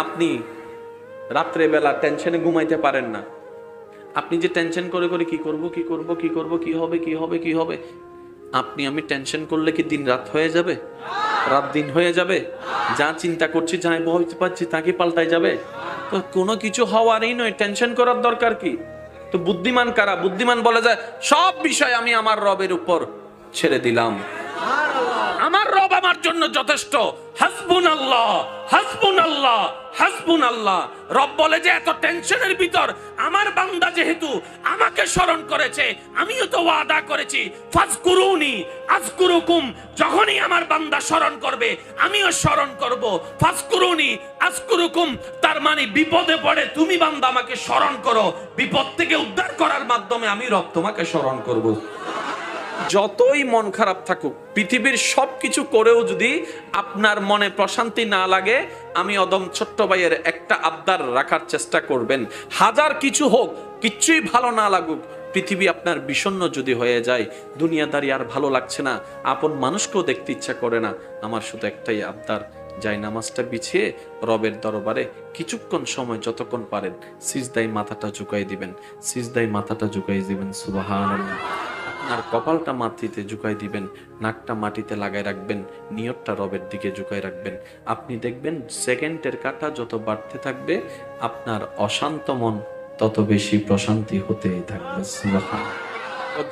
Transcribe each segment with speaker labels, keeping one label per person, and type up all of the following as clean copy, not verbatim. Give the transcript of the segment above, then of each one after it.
Speaker 1: আপনি রাত্রে বেলা টেনশনে ঘুমাইতে পারেন না, আপনি যে টেনশন করে করে কি করব কি করব কি করব কি হবে কি হবে কি হবে, আপনি আমি টেনশন করলে কি দিন রাত হয়ে যাবে? রাত দিন হয়ে যাবে? যা চিন্তা করছি, যা ভাবতে পারছি তা কি পাল্টাই যাবে? তো কোনো কিছু হওয়ারই নয়, টেনশন করার দরকার কি? তো বুদ্ধিমান কারা? বুদ্ধিমান বলে যায় সব বিষয় আমি আমার রবের উপর ছেড়ে দিলাম, আমার রব আমার জন্য যথেষ্ট। হাসবুনাল্লাহ হাসবুনাল্লাহ হাসবুনাল্লাহ। রব বলে যে এত টেনশনের ভিতর আমার বান্দা যেহেতু আমাকে স্মরণ করেছে, আমিও তো ওয়াদা করেছি ফাজকুরুনি আযকুরুকুম, যখনই আমার বান্দা স্মরণ করবে আমিও স্মরণ করব। ফাজকুরুনি আযকুরুকুম, তার মানে বিপদে পড়ে তুমি বান্দা আমাকে স্মরণ করো, বিপদ থেকে উদ্ধার করার মাধ্যমে আমি রব তোমাকে স্মরণ করব। যতই মন খারাপ থাকুক, পৃথিবীর সবকিছু করেও যদি আপনার মনে প্রশান্তি না লাগে, আমি অদম ছোট্ট ভাইয়ের একটা আবদার রাখার চেষ্টা করবেন। হাজার কিছু হোক, কিচ্ছুই ভালো না লাগুক, পৃথিবী আপনার বিষণ্ণ যদি হয়ে যায়, দুনিয়াদারি আর ভালো লাগছে না, আপন মানুষকেও দেখতে ইচ্ছা করে না, আমার শুধু একটাই আবদার, যাই নামাজটা বিছিয়ে রবের দরবারে কিছুক্ষণ সময় যতক্ষণ পারেন সিজদায় মাথাটা ঝুঁকাই দিবেন, সিজদায় মাথাটা ঝুঁকাই দিবেন। সুবহানাল্লাহ। আপনার কপালটা মাটিতে ঝুঁকাই দিবেন, নাকটা মাটিতে লাগাই রাখবেন, নিয়তটা রবের দিকে ঝুঁকাই রাখবেন। আপনি দেখবেন সেকেন্ডের কাঁটা যত বাড়তে থাকবে, আপনার অশান্ত মন তত বেশি প্রশান্তি হতেই থাকবে। সুবহানাল্লাহ।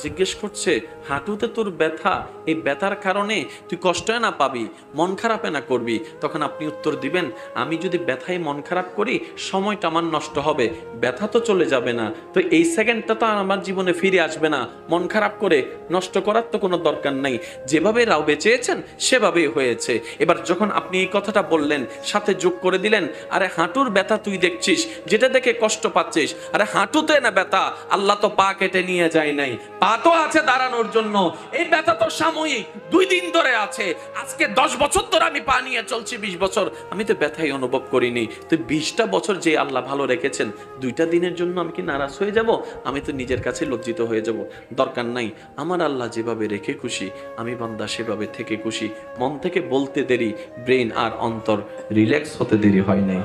Speaker 1: জিজ্ঞেস করছে হাঁটুতে তোর ব্যথা, এই ব্যথার কারণে তুই কষ্টে না পাবি, মন খারাপে না করবি। তখন আপনি উত্তর দিবেন, আমি যদি ব্যথায় মন খারাপ করি সময়টা আমার নষ্ট হবে, ব্যথা তো চলে যাবে না, তো এই সেকেন্ডটা তো আমার জীবনে ফিরে আসবে না, মন খারাপ করে নষ্ট করার তো কোনো দরকার নাই, যেভাবে রাউবে চেয়েছেন সেভাবেই হয়েছে। এবার যখন আপনি এই কথাটা বললেন, সাথে যোগ করে দিলেন, আরে হাঁটুর ব্যথা তুই দেখছিস, যেটা দেখে কষ্ট পাচ্ছিস, আরে হাঁটুতে না ব্যথা, আল্লাহ তো পা কেটে নিয়ে যায় নাই, পা তো আছে দাঁড়ানোর জন্য, এই ব্যথা তো সাময়িক, 2 দিন ধরে আছে, আজকে 10 বছর ধরে আমি পা নিয়ে চলছি, 20 বছর আমি তো ব্যথাই অনুভব করিনি, তো 20টা বছর যে আল্লাহ ভালো রেখেছেন, 2টা দিনের জন্য আমি কি নারাজ হয়ে যাব? আমি তো নিজের কাছে লজ্জিত হয়ে যাব। দরকার নাই, আমার আল্লাহ যেভাবে রেখে খুশি, আমি বান্দা সেভাবে থেকে খুশি। মন থেকে বলতে দেরি, ব্রেন আর অন্তর রিল্যাক্স হতে দেরি হয় নাই।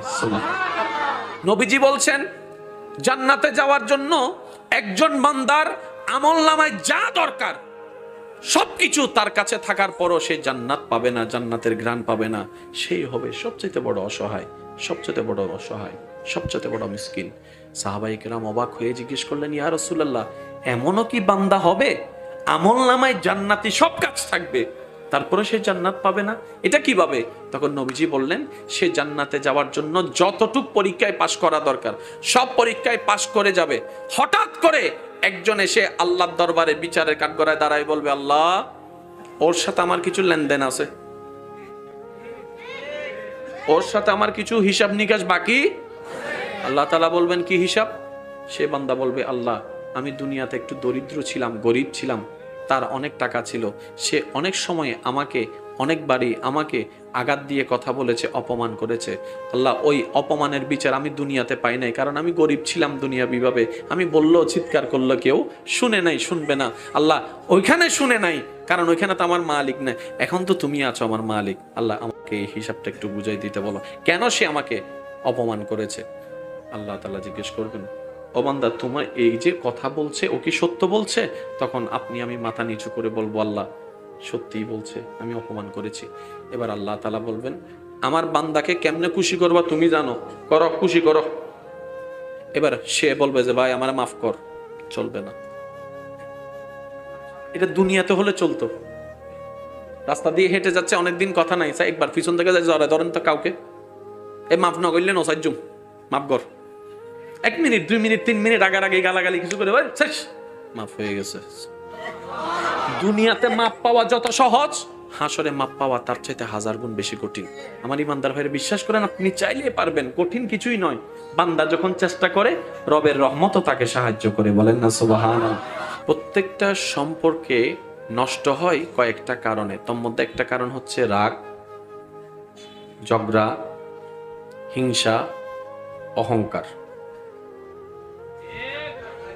Speaker 1: নবীজি বলছেন জান্নাতে যাওয়ার জন্য একজন বান্দার আমলনামায় যা দরকার সবকিছু তার কাছে থাকার পরও সে জান্নাত পাবে না, জান্নাতের ঘ্রাণ পাবে না, সেই হবে সবচেয়ে বড় অসহায়, সবচেয়ে বড় অসহায়, সবচেয়ে বড় মিসকিন। সাহাবায়ে কেরাম অবাক হয়ে জিজ্ঞেস করলেন, ইয়া রাসূলুল্লাহ, এমনও কি বান্দা হবে আমলনামায় জান্নাতি সব কাজ থাকবে, তারপরে সে জান্নাত পাবে না? এটা কিভাবে? তখন নবীজি বললেন, সে জান্নাতে যাওয়ার জন্য যতটুক পরীক্ষায় পাশ করা দরকার সব পরীক্ষায় পাশ করে যাবে। হঠাৎ করে একজন এসে আল্লাহর দরবারে বিচারের কাঠগড়ায় দাঁড়ায় বলবে, আল্লাহ, ওর সাথে আমার কিছু লেনদেন আছে, ওর সাথে আমার কিছু হিসাব নিকাশ বাকি। আল্লাহ তাআলা বলবেন, কি হিসাব? সে বান্দা বলবে, আল্লাহ, আমি দুনিয়াতে একটু দরিদ্র ছিলাম, গরিব ছিলাম, তার অনেক টাকা ছিল, সে অনেক সময় আমাকে অনেকবারই আমাকে আঘাত দিয়ে কথা বলেছে, অপমান করেছে। আল্লাহ, ওই অপমানের বিচার আমি দুনিয়াতে পাই নাই, কারণ আমি গরিব ছিলাম দুনিয়াবিভাবে, আমি বললেও চিৎকার করলো কেউ শুনে নাই, শুনবে না। আল্লাহ, ওইখানে শুনে নাই, কারণ ওইখানে তো আমার মালিক না, এখন তো তুমি আছো আমার মালিক। আল্লাহ, আমাকে এই হিসাবটা একটু বুঝাই দিতে বলো, কেন সে আমাকে অপমান করেছে। আল্লাহ তাআলা জিজ্ঞেস করবেন, ও বান্দা, তোমার এই যে কথা বলছে ও কি সত্য বলছে? তখন আমি মাথা নিচু করে বলবো, আল্লাহ, সত্যিই বলছে, আমি অপমান করেছি। এবার আল্লাহ তাআলা বলবেন, আমার বান্দাকে কেমনে খুশি করবা তুমি জানো, করো, খুশি করো। এবার সে বলবে যে ভাই আমার মাফ কর, চলবে না। এটা দুনিয়াতে হলে চলতো, রাস্তা দিয়ে হেঁটে যাচ্ছে, অনেকদিন কথা নাই, একবার পিছন থেকে যায়, ধরেন তো কাউকে, এ মাফ না করলেন ও সাইজুম, মাফ কর, 1 মিনিট 2 মিনিট 3 মিনিট রাগারাগি গালাগালি কিছু করে শেষ, মাফ হয়ে গেছে। দুনিয়াতে মাপ পাওয়া যত সহজ, হাসরে মাপ পাওয়া তার চাইতে 1000 গুণ বেশি কঠিন। আমার ইমানদার ভাইরা বিশ্বাস করেন, আপনি চাইলে পারবেন, কঠিন কিছুই নয়। বান্দা যখন চেষ্টা করে, রবের রহমতও তাকে সাহায্য করে, বলেন না সুবহানাল্লাহ। প্রত্যেকটা সম্পর্কে নষ্ট হয় কয়েকটা কারণে, তার মধ্যে একটা কারণ হচ্ছে রাগ, ঝগড়া, হিংসা, অহংকার।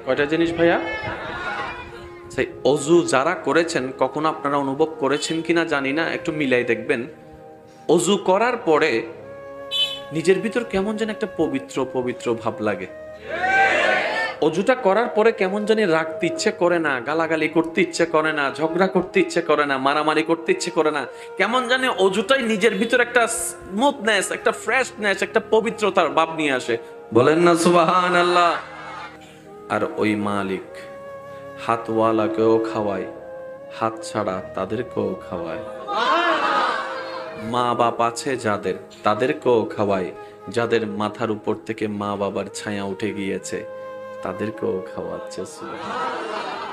Speaker 1: কয়টা জিনিস ভাইয়া? সেই অজু যারা করেছেন, কখনো আপনারা অনুভব করেছেন কিনা জানি না, একটু মিলাই দেখবেন। অজু করার পরে নিজের ভিতর কেমন যেন একটা পবিত্র পবিত্র ভাব লাগে। অজুটা করার পরে কেমন জানি রাখতে ইচ্ছে করে না, গালাগালি করতে ইচ্ছে করে না, ঝগড়া করতে ইচ্ছে করে না, মারামারি করতে ইচ্ছে করে না। কেমন জানি অজুটাই নিজের ভিতর একটা স্মুথনেস, একটা ফ্রেশনেস, একটা পবিত্রতার ভাব নিয়ে আসে। বলেন না সুবহানাল্লাহ। আর ওই মালিক হাতওয়ালাকেও খাওয়ায়, হাত ছাড়া তাদেরকেও খাওয়ায়। মা বাপ আছে যাদের, তাদেরকেও খাওয়ায়। যাদের মাথার উপর থেকে মা বাবার ছায়া উঠে গিয়েছে তাদেরকেও খাওয়াচ্ছে।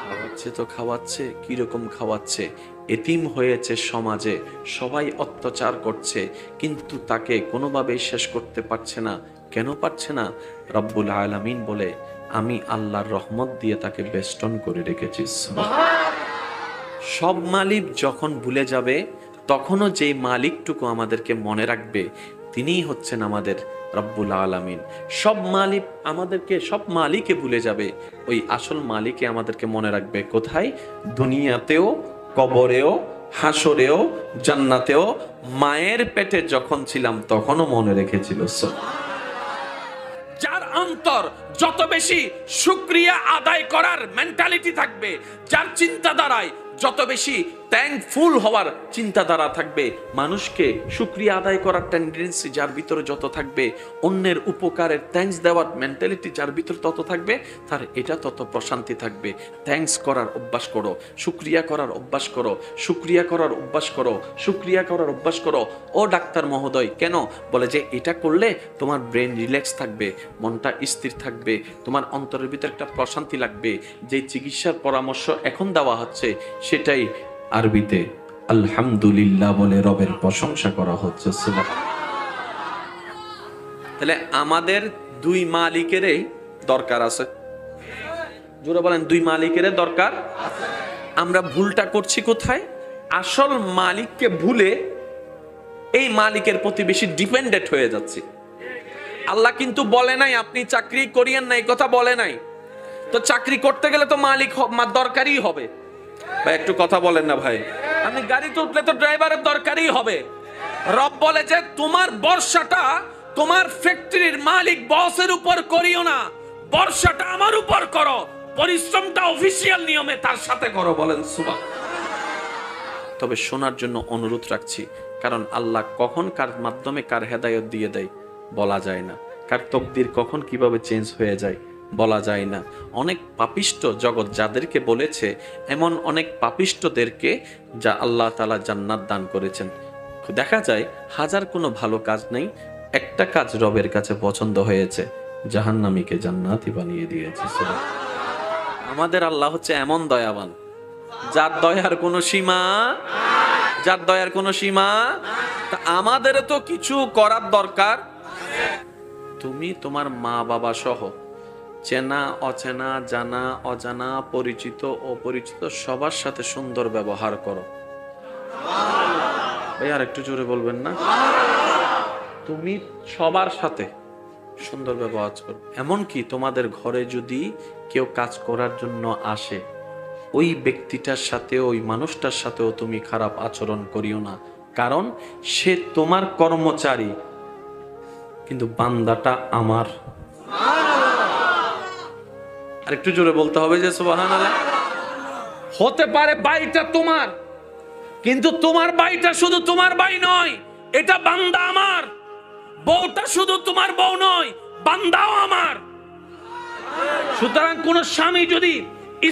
Speaker 1: খাওয়াচ্ছে তো খাওয়াচ্ছে, কিরকম খাওয়াচ্ছে? এতিম হয়েছে সমাজে, সবাই অত্যাচার করছে, কিন্তু তাকে কোনোভাবেই শেষ করতে পারছে না। কেন পারছে না? রব্বুল আলামিন বলে, আমি আল্লাহর রহমত দিয়ে তাকে বেষ্টন করে রেখেছি। সব মালিক যখন ভুলে যাবে, তখনও যে মালিকটুকু আমাদেরকে মনে রাখবে, তিনিই হচ্ছেন আমাদের রব্বুল আলামিন। সব মালিক আমাদেরকে, সব মালিকে ভুলে যাবে, ওই আসল মালিকে আমাদেরকে মনে রাখবে। কোথায়? দুনিয়াতেও, কবরেও, হাসরেও, জান্নাতেও। মায়ের পেটে যখন ছিলাম তখনও মনে রেখেছিল। যার অন্তর যত বেশি শুকরিয়া আদায় করার মেন্টালিটি থাকবে, যার চিন্তাধারায় যত বেশি থ্যাঙ্কফুল হওয়ার চিন্তাধারা থাকবে, মানুষকে শুকরিয়া আদায় করার টেন্ডেন্সি যার ভিতরে যত থাকবে, অন্যের উপকারের থ্যাঙ্কস দেওয়ার মেন্টালিটি যার ভিতরে তত থাকবে, তার এটা তত প্রশান্তি থাকবে। থ্যাঙ্কস করার অভ্যাস করো, শুকরিয়া করার অভ্যাস করো, শুকরিয়া করার অভ্যাস করো, শুকরিয়া করার অভ্যাস করো। ও ডাক্তার মহোদয়, কেন? বলে যে এটা করলে তোমার ব্রেন রিল্যাক্স থাকবে, মনটা স্থির থাকবে, তোমার অন্তরের ভিতরে একটা প্রশান্তি লাগবে। যে চিকিৎসার পরামর্শ এখন দেওয়া হচ্ছে সেটাই আরবিতে আলহামদুলিল্লাহ বলে রবের প্রশংসা করা হচ্ছে। তাহলে আমাদের দুই মালিকেরই দরকার আছে। জোরে বলেন, দুই মালিকের দরকার। আমরা ভুলটা করছি কোথায়? আসল মালিককে ভুলে এই মালিকের প্রতি বেশি ডিপেন্ডেন্ট হয়ে যাচ্ছি। আল্লাহ কিন্তু বলে নাই আপনি চাকরি করিয়েন না, এই কথা বলে নাই। তো চাকরি করতে গেলে তো মালিক দরকারই হবে। ভাই একটু কথা বলেন না ভাই। আপনি গাড়িতে উঠলে তো ড্রাইভারের দরকারই হবে। রব বলে যে তোমার ভরসাটা তোমার ফ্যাক্টরির মালিক বসের উপর করিও না, ভরসাটা আমার উপর করো, পরিশ্রমটা অফিসিয়াল নিয়মে তার সাথে করো। বলেন সুবহান। তবে শোনার জন্য অনুরোধ রাখছি, কারণ আল্লাহ কখন কার মাধ্যমে কার হেদায়েত দিয়ে দেয় বলা যায় না, কার তকদির কখন কিভাবে চেঞ্জ হয়ে যায় বলা যায় না। অনেক পাপিষ্ট জগৎ যাদেরকে বলেছে, এমন অনেক পাপিষ্টদেরকে যা আল্লাহ তাআলা জান্নাত দান করেছেন। দেখা যায় হাজার কোনো ভালো কাজ নেই, একটা কাজ রবের কাছে পছন্দ হয়েছে, জাহান্নামীকে জান্নাতি বানিয়ে দিয়েছে। আমাদের আল্লাহ হচ্ছে এমন দয়াবান, যার দয়ার কোনো সীমা, যার দয়ার কোনো সীমা। আমাদের তো কিছু করার দরকার। তুমি তোমার মা বাবা সহ চেনা অচেনা, জানা অজানা, পরিচিত অপরিচিত সবার সাথে সুন্দর ব্যবহার করো। ভাই আর একটু জোরে বলবেন না? তুমি সবার সাথে সুন্দর ব্যবহার করো। এমনকি তোমাদের ঘরে যদি কেউ কাজ করার জন্য আসে, ওই ব্যক্তিটার সাথে, ওই মানুষটার সাথেও তুমি খারাপ আচরণ করিও না, কারণ সে তোমার কর্মচারী, কিন্তু বান্দাটা আমার। আর একটু জোরে বলতে হবে যে সুবহানাল্লাহ। হতে পারে বাইটা তোমার, কিন্তু তোমার বাইটা শুধু তোমার বাই নয়, এটা বান্দা আমার। বউটা শুধু তোমার বউ নয়, বান্দাও আমার। সুতরাং কোন স্বামী যদি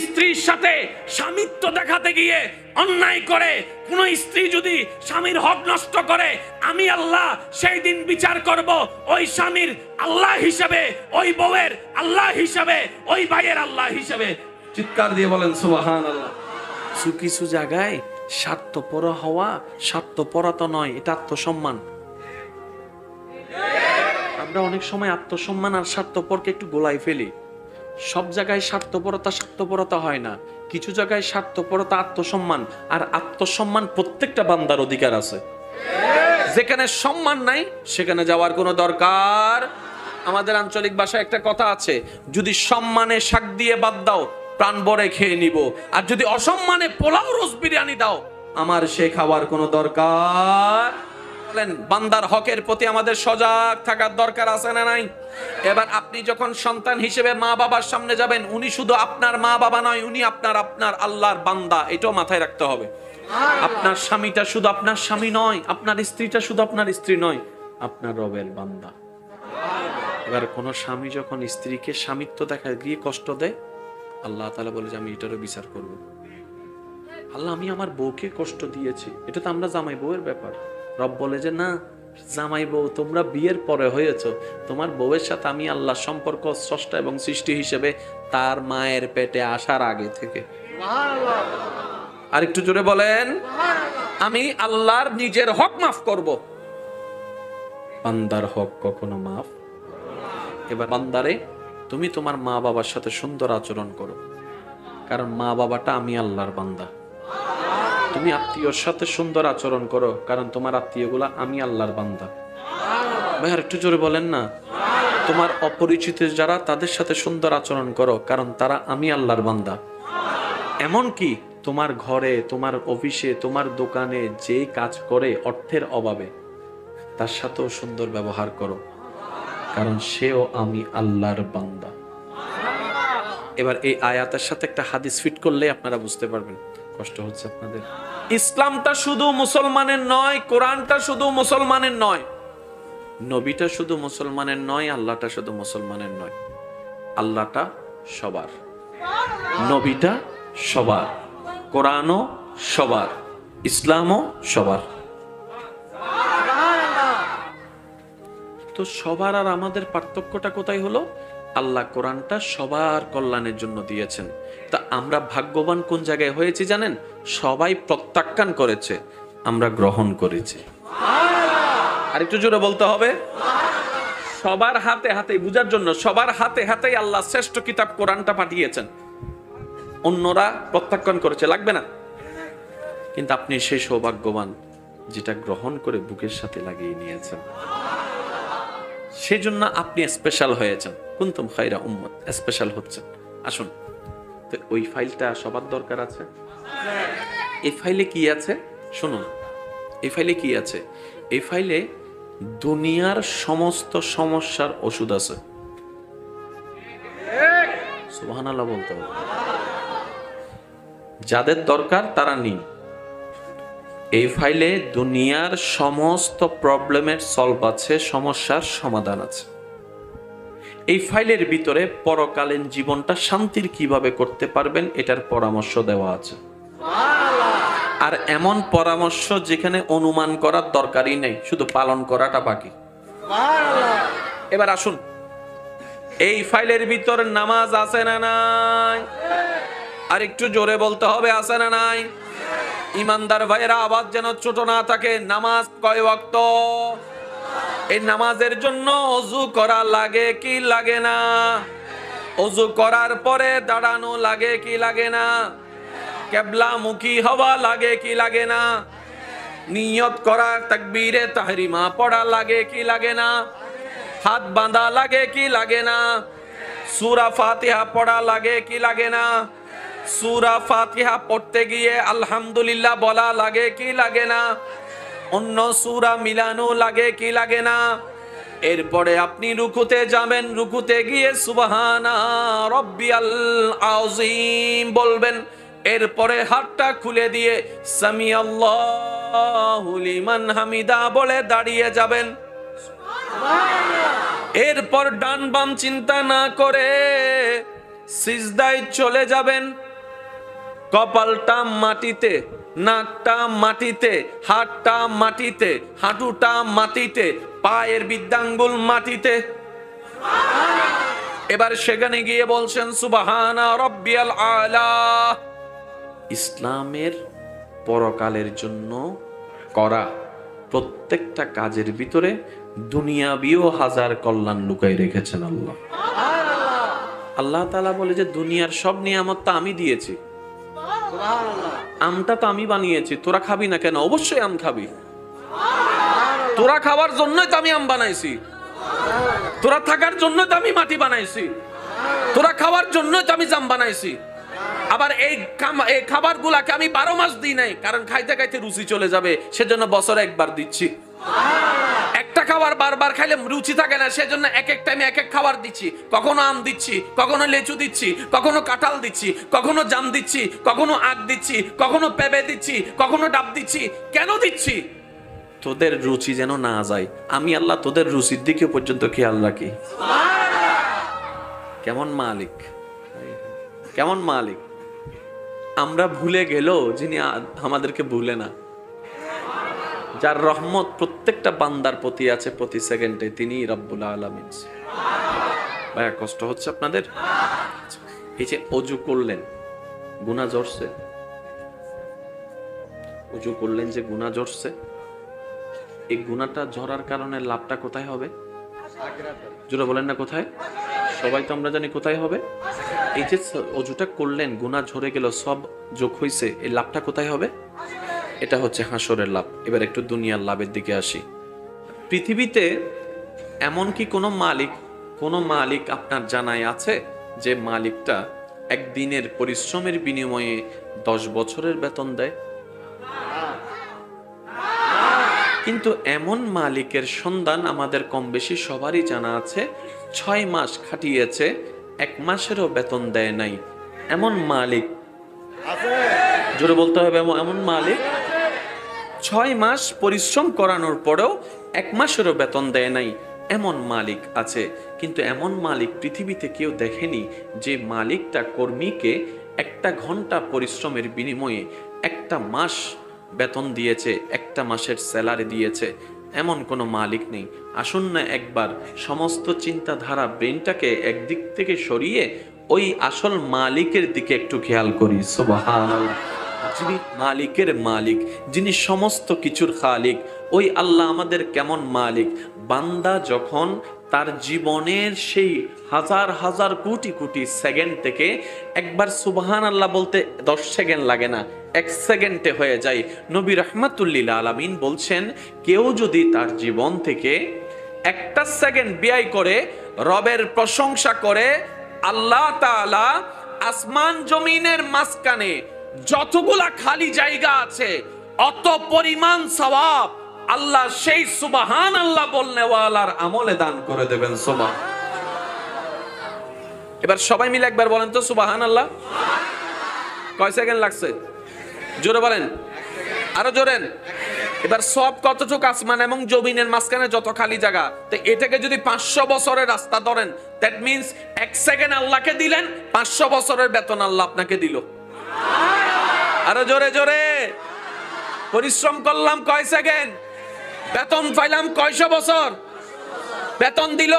Speaker 1: স্ত্রীর সাথে স্বামিত্ব দেখাতে গিয়ে অন্যায় করে, কোন স্ত্রী যদি স্বামীর হক নষ্ট করে, আমি আল্লাহ সেই দিন বিচার করব ওই স্বামীর আল্লাহ হিসেবে, ওই বউয়ের আল্লাহ হিসেবে, ওই ভাইয়ের আল্লাহ হিসেবে। চিৎকার দিয়ে বলেন সুবহানাল্লাহ। কিছু জায়গায় স্বার্থপর হওয়া, স্বার্থপরা তো নয়, এটা আত্মসম্মান। আমরা অনেক সময় আত্মসম্মান আর স্বার্থপরকে একটু গোলাই ফেলি। সব জায়গায় স্বার্থপরতা হয় না, কিছু জায়গায় স্বার্থপরতা আত্মসম্মান। আর আত্মসম্মান প্রত্যেকটা বান্দার অধিকার আছে। যেখানে সম্মান নাই সেখানে যাওয়ার কোনো দরকার। আমাদের আঞ্চলিক ভাষায় একটা কথা আছে, যদি সম্মানে শাক দিয়ে বাদ দাও প্রাণ ভরে খেয়ে নিব, আর যদি অসম্মানে পোলাও রোজ বিরিয়ানি দাও আমার সে খাওয়ার কোনো দরকার। বলেন বান্দার হকের প্রতি আমাদের সজাগ থাকার দরকার আছে না নাই? এবার আপনি যখন সন্তান হিসেবে মা বাবার সামনে যাবেন, উনি শুধু আপনার মা বাবা নয়, উনি আপনার আল্লাহর বান্দা, এটাও মাথায় রাখতে হবে। আপনার স্বামীটা শুধু আপনার স্বামী নয়, আপনার স্ত্রীটা শুধু আপনার স্ত্রী নয়, আপনার রবের বান্দা। এবার কোন স্বামী যখন স্ত্রীকে স্বামিত্ব দেখায় গিয়ে কষ্ট দেয়, আল্লাহ তাআলা বলে যে আমি এটারও বিচার করব। আল্লাহ, আমি আমার বউকে কষ্ট দিয়েছি, এটা তো আমরা জামাই বউয়ের ব্যাপার। রব বলে যে না, জামাই বউ তোমরা বিয়ের পরে হয়েছ, তোমার বউয়ের সাথে আমি আল্লাহ সম্পর্ক স্রষ্টা এবং সৃষ্টি হিসেবে তার মায়ের পেটে আসার আগে থেকে। আর একটু জোরে বলেন, আমি আল্লাহর নিজের হক মাফ করব, বান্দার হক কখনো মাফ। এবার বান্দারে, তুমি তোমার মা বাবার সাথে সুন্দর আচরণ করো, কারণ মা বাবাটা আমি আল্লাহর বান্দা। তুমি আত্মীয়র সাথে সুন্দর আচরণ করো, কারণ তোমার আত্মীয়গুলা আমি আল্লাহর বান্দা। ভাই আর একটু জোরে বলেন না। তোমার অপরিচিত যারা, তাদের সাথে সুন্দর আচরণ করো, কারণ তারা আমি আল্লাহর বান্দা। এমন কি তোমার ঘরে, তোমার অফিসে, তোমার দোকানে যে কাজ করে অর্থের অভাবে, তার সাথেও সুন্দর ব্যবহার করো, কারণ সেও আমি আল্লাহর বান্দা। এবার এই আয়াতের সাথে একটা হাদিস ফিট করলে আপনারা বুঝতে পারবেন। কষ্ট হচ্ছে আপনাদের? ইসলামটা শুধু মুসলমানের নয়, কোরআনটা শুধু মুসলমানের নয়, নবীটা শুধু মুসলমানের নয়, আল্লাহটা শুধু মুসলমানের নয়। আল্লাহটা সবার, নবীটা সবার, কোরআনও সবার, ইসলামও সবার। তো সবার আর আমাদের পার্থক্যটা কোথায় হলো? আল্লাহ কোরআনটা সবার কল্যাণের জন্য দিয়েছেন। তা আমরা ভাগ্যবান কোন জায়গায় হয়েছি জানেন? সবাই প্রত্যাখ্যান করেছে, আমরা গ্রহণ করেছি। আর একটু জোরে বলতে হবে। সবার হাতে হাতে, বুঝার জন্য, সবার হাতে হাতেই আল্লাহ শ্রেষ্ঠ কিতাব কোরআনটা পাঠিয়েছেন, অন্যরা প্রত্যাখ্যান করেছে, লাগবে না। কিন্তু আপনি সেই সৌভাগ্যবান যেটা গ্রহণ করে বুকের সাথে লাগিয়ে নিয়েছেন, সেজন্য আপনি স্পেশাল হয়েছেন। কুনতুম খায়রা উম্মাত, স্পেশাল হচ্ছেন। আসুন, তো ওই ফাইলটা সবার দরকার আছে। এই ফাইলে কি আছে শুনুন। এই ফাইলে কি আছে? এই ফাইলে দুনিয়ার সমস্ত সমস্যার ওষুধ আছে। সুবহানাল্লাহ বলতে হবে। যাদের দরকার তারা নিন। এই ফাইলে দুনিয়ার সমস্ত প্রবলেমের সলভ আছে, সমস্যার সমাধান আছে। এই ফাইলের ভিতরে পরকালীন জীবনটা শান্তির কিভাবে করতে পারবেন এটার পরামর্শ দেওয়া আছে। আর এমন পরামর্শ যেখানে অনুমান করার দরকারই নেই, শুধু পালন করাটা বাকি। এবার আসুন, এই ফাইলের ভিতর নামাজ আছে না নাই? আর একটু জোরে বলতে হবে, আছে না নাই? ইমানদার ভাইয়েরা, আওয়াজ যেন ছোট না থাকে। নামাজ কয় ওয়াক্ত? এই নামাজের জন্য ওযু করা লাগে কি লাগে না? ওযু করার পরে দাঁড়ানো লাগে কি লাগে না? কিবলামুখী হওয়া লাগে কি লাগে না? নিয়ত করা, তাকবীরে তাহরিমা পড়া লাগে কি লাগে না? হাত বাঁধা লাগে কি লাগে না? সূরা ফাতিহা পড়া লাগে কি লাগে না? সূরা ফাতিহা পড়তে গিয়ে আলহামদুলিল্লাহ বলা লাগে কি লাগে না? অন্য সূরা মিলানো লাগে কি লাগে না? এরপরে আপনি রুকুতে যাবেন, রুকুতে গিয়ে সুবহানা রাব্বিয়াল আযীম বলবেন। এরপরে হাতটা খুলে দিয়ে সামিআল্লাহু লিমান হামিদা বলে দাঁড়িয়ে যাবেন। এরপর ডান বাম চিন্তা না করে সিজদায় চলে যাবেন। কপালটা মাটিতে, নাকটা মাটিতে, হাতটা মাটিতে, হাঁটুটা মাটিতে, পায়ের বৃদ্ধাঙ্গুল মাটিতে। এবার সেখানে গিয়ে বলছেন সুবহানা রাব্বিয়াল আলা। ইসলামের পরকালের জন্য করা প্রত্যেকটা কাজের ভিতরে দুনিয়াবিও হাজার কল্যাণ লুকাই রেখেছেন আল্লাহ। আল্লাহ তাআলা বলে যে দুনিয়ার সব নিয়ামত তো আমি দিয়েছি, আমটা তো আমি বানিয়েছি, তোরা খাবি না কেন? অবশ্যই আম খাবি। তোরা খাওয়ার জন্যই তো আমি আম বানাইছি, তোরা থাকার জন্যই তো আমি মাটি বানাইছি, তোরা খাওয়ার জন্যই তো আমি জাম বানাইছি। আবার এই খাবার গুলাকে আমি 12 মাস দিই নাই, কারণ খাইতে খাইতে রুচি চলে যাবে, সেজন্য বছরে একবার দিচ্ছি। একটা খাবার বারবার খাইলে রুচি থাকে না, সেজন্য এক এক টাইমে এক এক খাবার দিচ্ছি। কখনো আম দিচ্ছি, কখনো লেচু দিচ্ছি, কখনো কাঁঠাল দিচ্ছি, কখনো জাম দিচ্ছি, কখনো আখ দিচ্ছি, কখনো পেঁপে দিচ্ছি, কখনো ডাব দিচ্ছি। কেন দিচ্ছি? তোদের রুচি যেন না যায়। আমি আল্লাহ তোদের রুচির দিকে পর্যন্ত খেয়াল রাখি। কেমন মালিক, কেমন মালিক! আমরা ভুলে গেলেও যিনি আমাদেরকে ভুলে না, যার রহমত প্রত্যেকটা বান্দার প্রতি আছে প্রতি সেকেন্ডে, তিনি রব্বুল আলামিন। ভাইয়া কষ্ট হচ্ছে আপনাদের? এই যে অজু করলেন, গুনাহ ঝরছে, অজু করলেন যে গুনাহ ঝরছে, এই গুনাহটা ঝরার কারণে লাভটা কোথায় হবে? জোরে বলেন না কোথায়? সবাই তো আমরা জানি কোথায় হবে। এই যে অজুটা করলেন, গুনাহ ঝরে গেল, সব যোগ হইছে, এই লাভটা কোথায় হবে? এটা হচ্ছে হাসরের লাভ। এবার একটু দুনিয়ার লাভের দিকে আসি। পৃথিবীতে এমন কি কোনো মালিক আপনার জানায় আছে যে মালিকটা একদিনের পরিশ্রমের বিনিময়ে 10 বছরের বেতন দেয়? কিন্তু এমন মালিকের সন্ধান আমাদের কম বেশি সবারই জানা আছে। 6 মাস খাটিয়েছে, 1 মাসেরও বেতন দেয় নাই। এমন মালিক জোরে বলতে হবে, এমন মালিক 6 মাস পরিশ্রম করানোর পরেও 1 মাসেরও বেতন দেয় নাই, এমন মালিক আছে। কিন্তু এমন মালিক পৃথিবীতে কেউ দেখেনি যে মালিকটা কর্মীকে 1 ঘন্টা পরিশ্রমের বিনিময়ে 1 মাস বেতন দিয়েছে, 1 মাসের স্যালারি দিয়েছে। এমন কোনো মালিক নেই। আসুন না একবার সমস্ত চিন্তাধারা ব্রেনটাকে একদিক থেকে সরিয়ে ওই আসল মালিকের দিকে একটু খেয়াল করি। সুবহানাল্লাহ। যিনি মালিকের মালিক, যিনি সমস্ত কিছুর খালিক, ওই আল্লাহ আমাদের কেমন মালিক। বান্দা যখন তার জীবনের সেই হাজার হাজার কোটি কোটি সেকেন্ড থেকে একবার সুবহানাল্লাহ বলতে 10 সেকেন্ড লাগে না, 1 সেকেন্ডে হয়ে যায়। নবী রাহমাতুল্লিল আলামিন বলছেন, কেউ যদি তার জীবন থেকে 1 সেকেন্ড ব্যয় করে রবের প্রশংসা করে, আল্লাহ তাআলা আসমান জমিনের মাঝখানে যতগুলা খালি জায়গা আছে অত পরিমাণ সওয়াব আল্লাহ সেই সুবহানাল্লাহ বলনেওয়ালার আমলে দান করে দেবেন। সুবহান। এবার সবাই মিলে একবার বলেন তো সুবহানাল্লাহ। কয় সেকেন্ড লাগছে? জোরে বলেন, আরো জোরে। এবার সব কতটুকু? আসমান এবং জমিনের মাঝখানে যত খালি জায়গা। তো এটাকে যদি 500 বছরের রাস্তা ধরেন, দ্যাট মিন্স 1 সেকেন্ড আল্লাহকে দিলেন, 500 বছরের বেতন আল্লাহ আপনাকে দিল। আরো জোরে জোরে। পরিশ্রম করলাম কয় সেকেন্ড, বেতন পাইলাম কয়শো বছর। বেতন দিল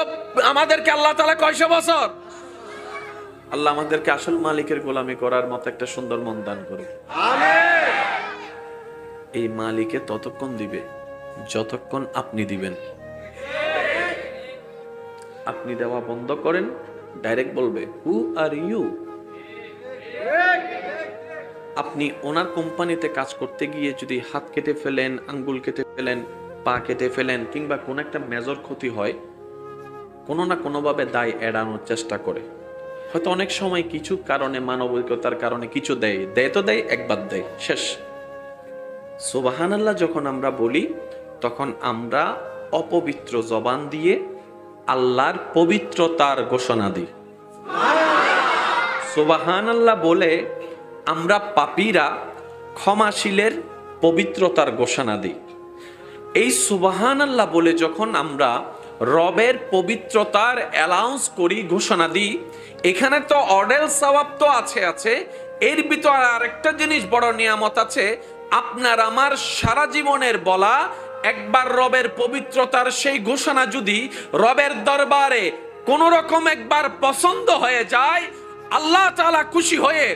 Speaker 1: আমাদেরকে আল্লাহ তাআলা কয়শো বছর। আল্লাহ আমাদেরকে আসল মালিকের গোলামি করার মতো একটা সুন্দর মন দান করুন। আমিন। এই মালিকে ততক্ষণ দিবে যতক্ষণ আপনি দিবেন। আপনি দেওয়া বন্ধ করেন, ডাইরেক্ট বলবে হু আর ইউ। আপনি ওনার কোম্পানিতে কাজ করতে গিয়ে যদি হাত কেটে ফেলেন, আঙ্গুল কেটে ফেলেন, পা কেটে ফেলেন, কিংবা কোন একটা মেজর ক্ষতি হয়, কোনো না কোনোভাবে দায় এড়ানোর চেষ্টা করে। হয়তো অনেক সময় কিছু কারণে, মানবিকতার কারণে কিছু দেয় তো দেয়, একবার দেয়, শেষ। সুবহানাল্লাহ যখন আমরা বলি, তখন আমরা অপবিত্র জবান দিয়ে আল্লাহর পবিত্রতার ঘোষণা দিই। সুবহানাল্লাহ বলে আমরা পাপীরা ক্ষমাশীলের পবিত্রতার ঘোষণা দিই। এই সুবহানাল্লাহ বলে যখন আমরা রবের পবিত্রতার অ্যালাউন্স করি, ঘোষণা দিই, এখানে তো অডেল সওয়াব তো আছে, এর ভিতর আরেকটা জিনিস বড় নিয়ামত আছে। আপনার আমার সারা জীবনের বলা একবার রবের পবিত্রতার সেই ঘোষণা যদি রবের দরবারে কোন রকম একবার পছন্দ হয়ে যায়, আল্লাহ তাআলা খুশি হয়ে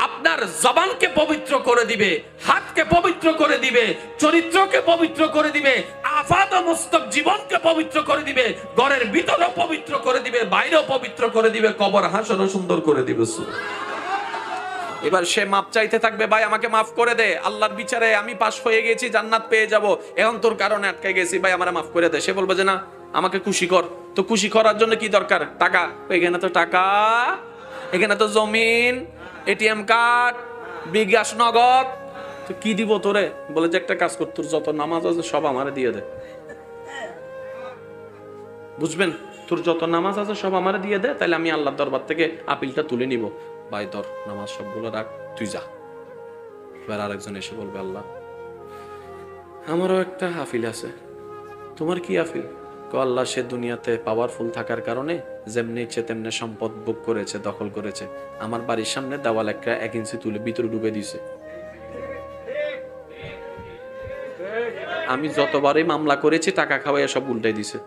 Speaker 1: আপনার জবানকে পবিত্র করে দিবে, হাতকে পবিত্র করে দিবে, চরিত্রকে পবিত্র করে দিবে, আফাদ মুস্তক জীবনকে পবিত্র করে দিবে, ঘরের ভিতরও পবিত্র করে দিবে, বাইরেও পবিত্র করে দিবে, কবর হাসরও সুন্দর করে দিবে। এবার সে মাপ চাইতে থাকবে, ভাই আমাকে মাফ করে দে, আল্লাহর বিচারে আমি পাস হয়ে গেছি, জান্নাত পেয়ে যাব, এখন তোর কারণে আটকে গেছি, ভাই আমারে মাফ করে দে। সে বলবে যে না, আমাকে খুশি কর। তো খুশি করার জন্য কি দরকার? টাকা। এখানে তো টাকা, এখানে তো জমিন, এটিএম কার্ড, বিকাশ নগদ। তো কি দিব তোরে? বলে যে একটা কাজ কর, তোর যত নামাজ আছে সব আমারে দিয়ে দে, বুঝবেন? তোর যত নামাজ আছে সব আমারে দিয়ে দে, তাহলে আমি আল্লাহর দরবার থেকে আপিলটা তুলে নিব। ভাই ধর নামাজ সবগুলো রাখ, তুই যা। এবার আরেকজন এসে বলবে, আল্লাহ আমারও একটা আপিল আছে। তোমার কি আপিল? আল্লাহ সে দুনিয়াতে পাওয়ারফুল থাকার কারণে যেমনি ইচ্ছে তেমনি সম্পদ ভোগ করেছে, দখল করেছে। আমার বাড়ির সামনে দেওয়াল একটা 1 ইঞ্চি তুলে ভিতরে ডুবে দিছে। আমি যতবারই মামলা করেছি টাকা খাওয়াই সব উল্টাই দিছে।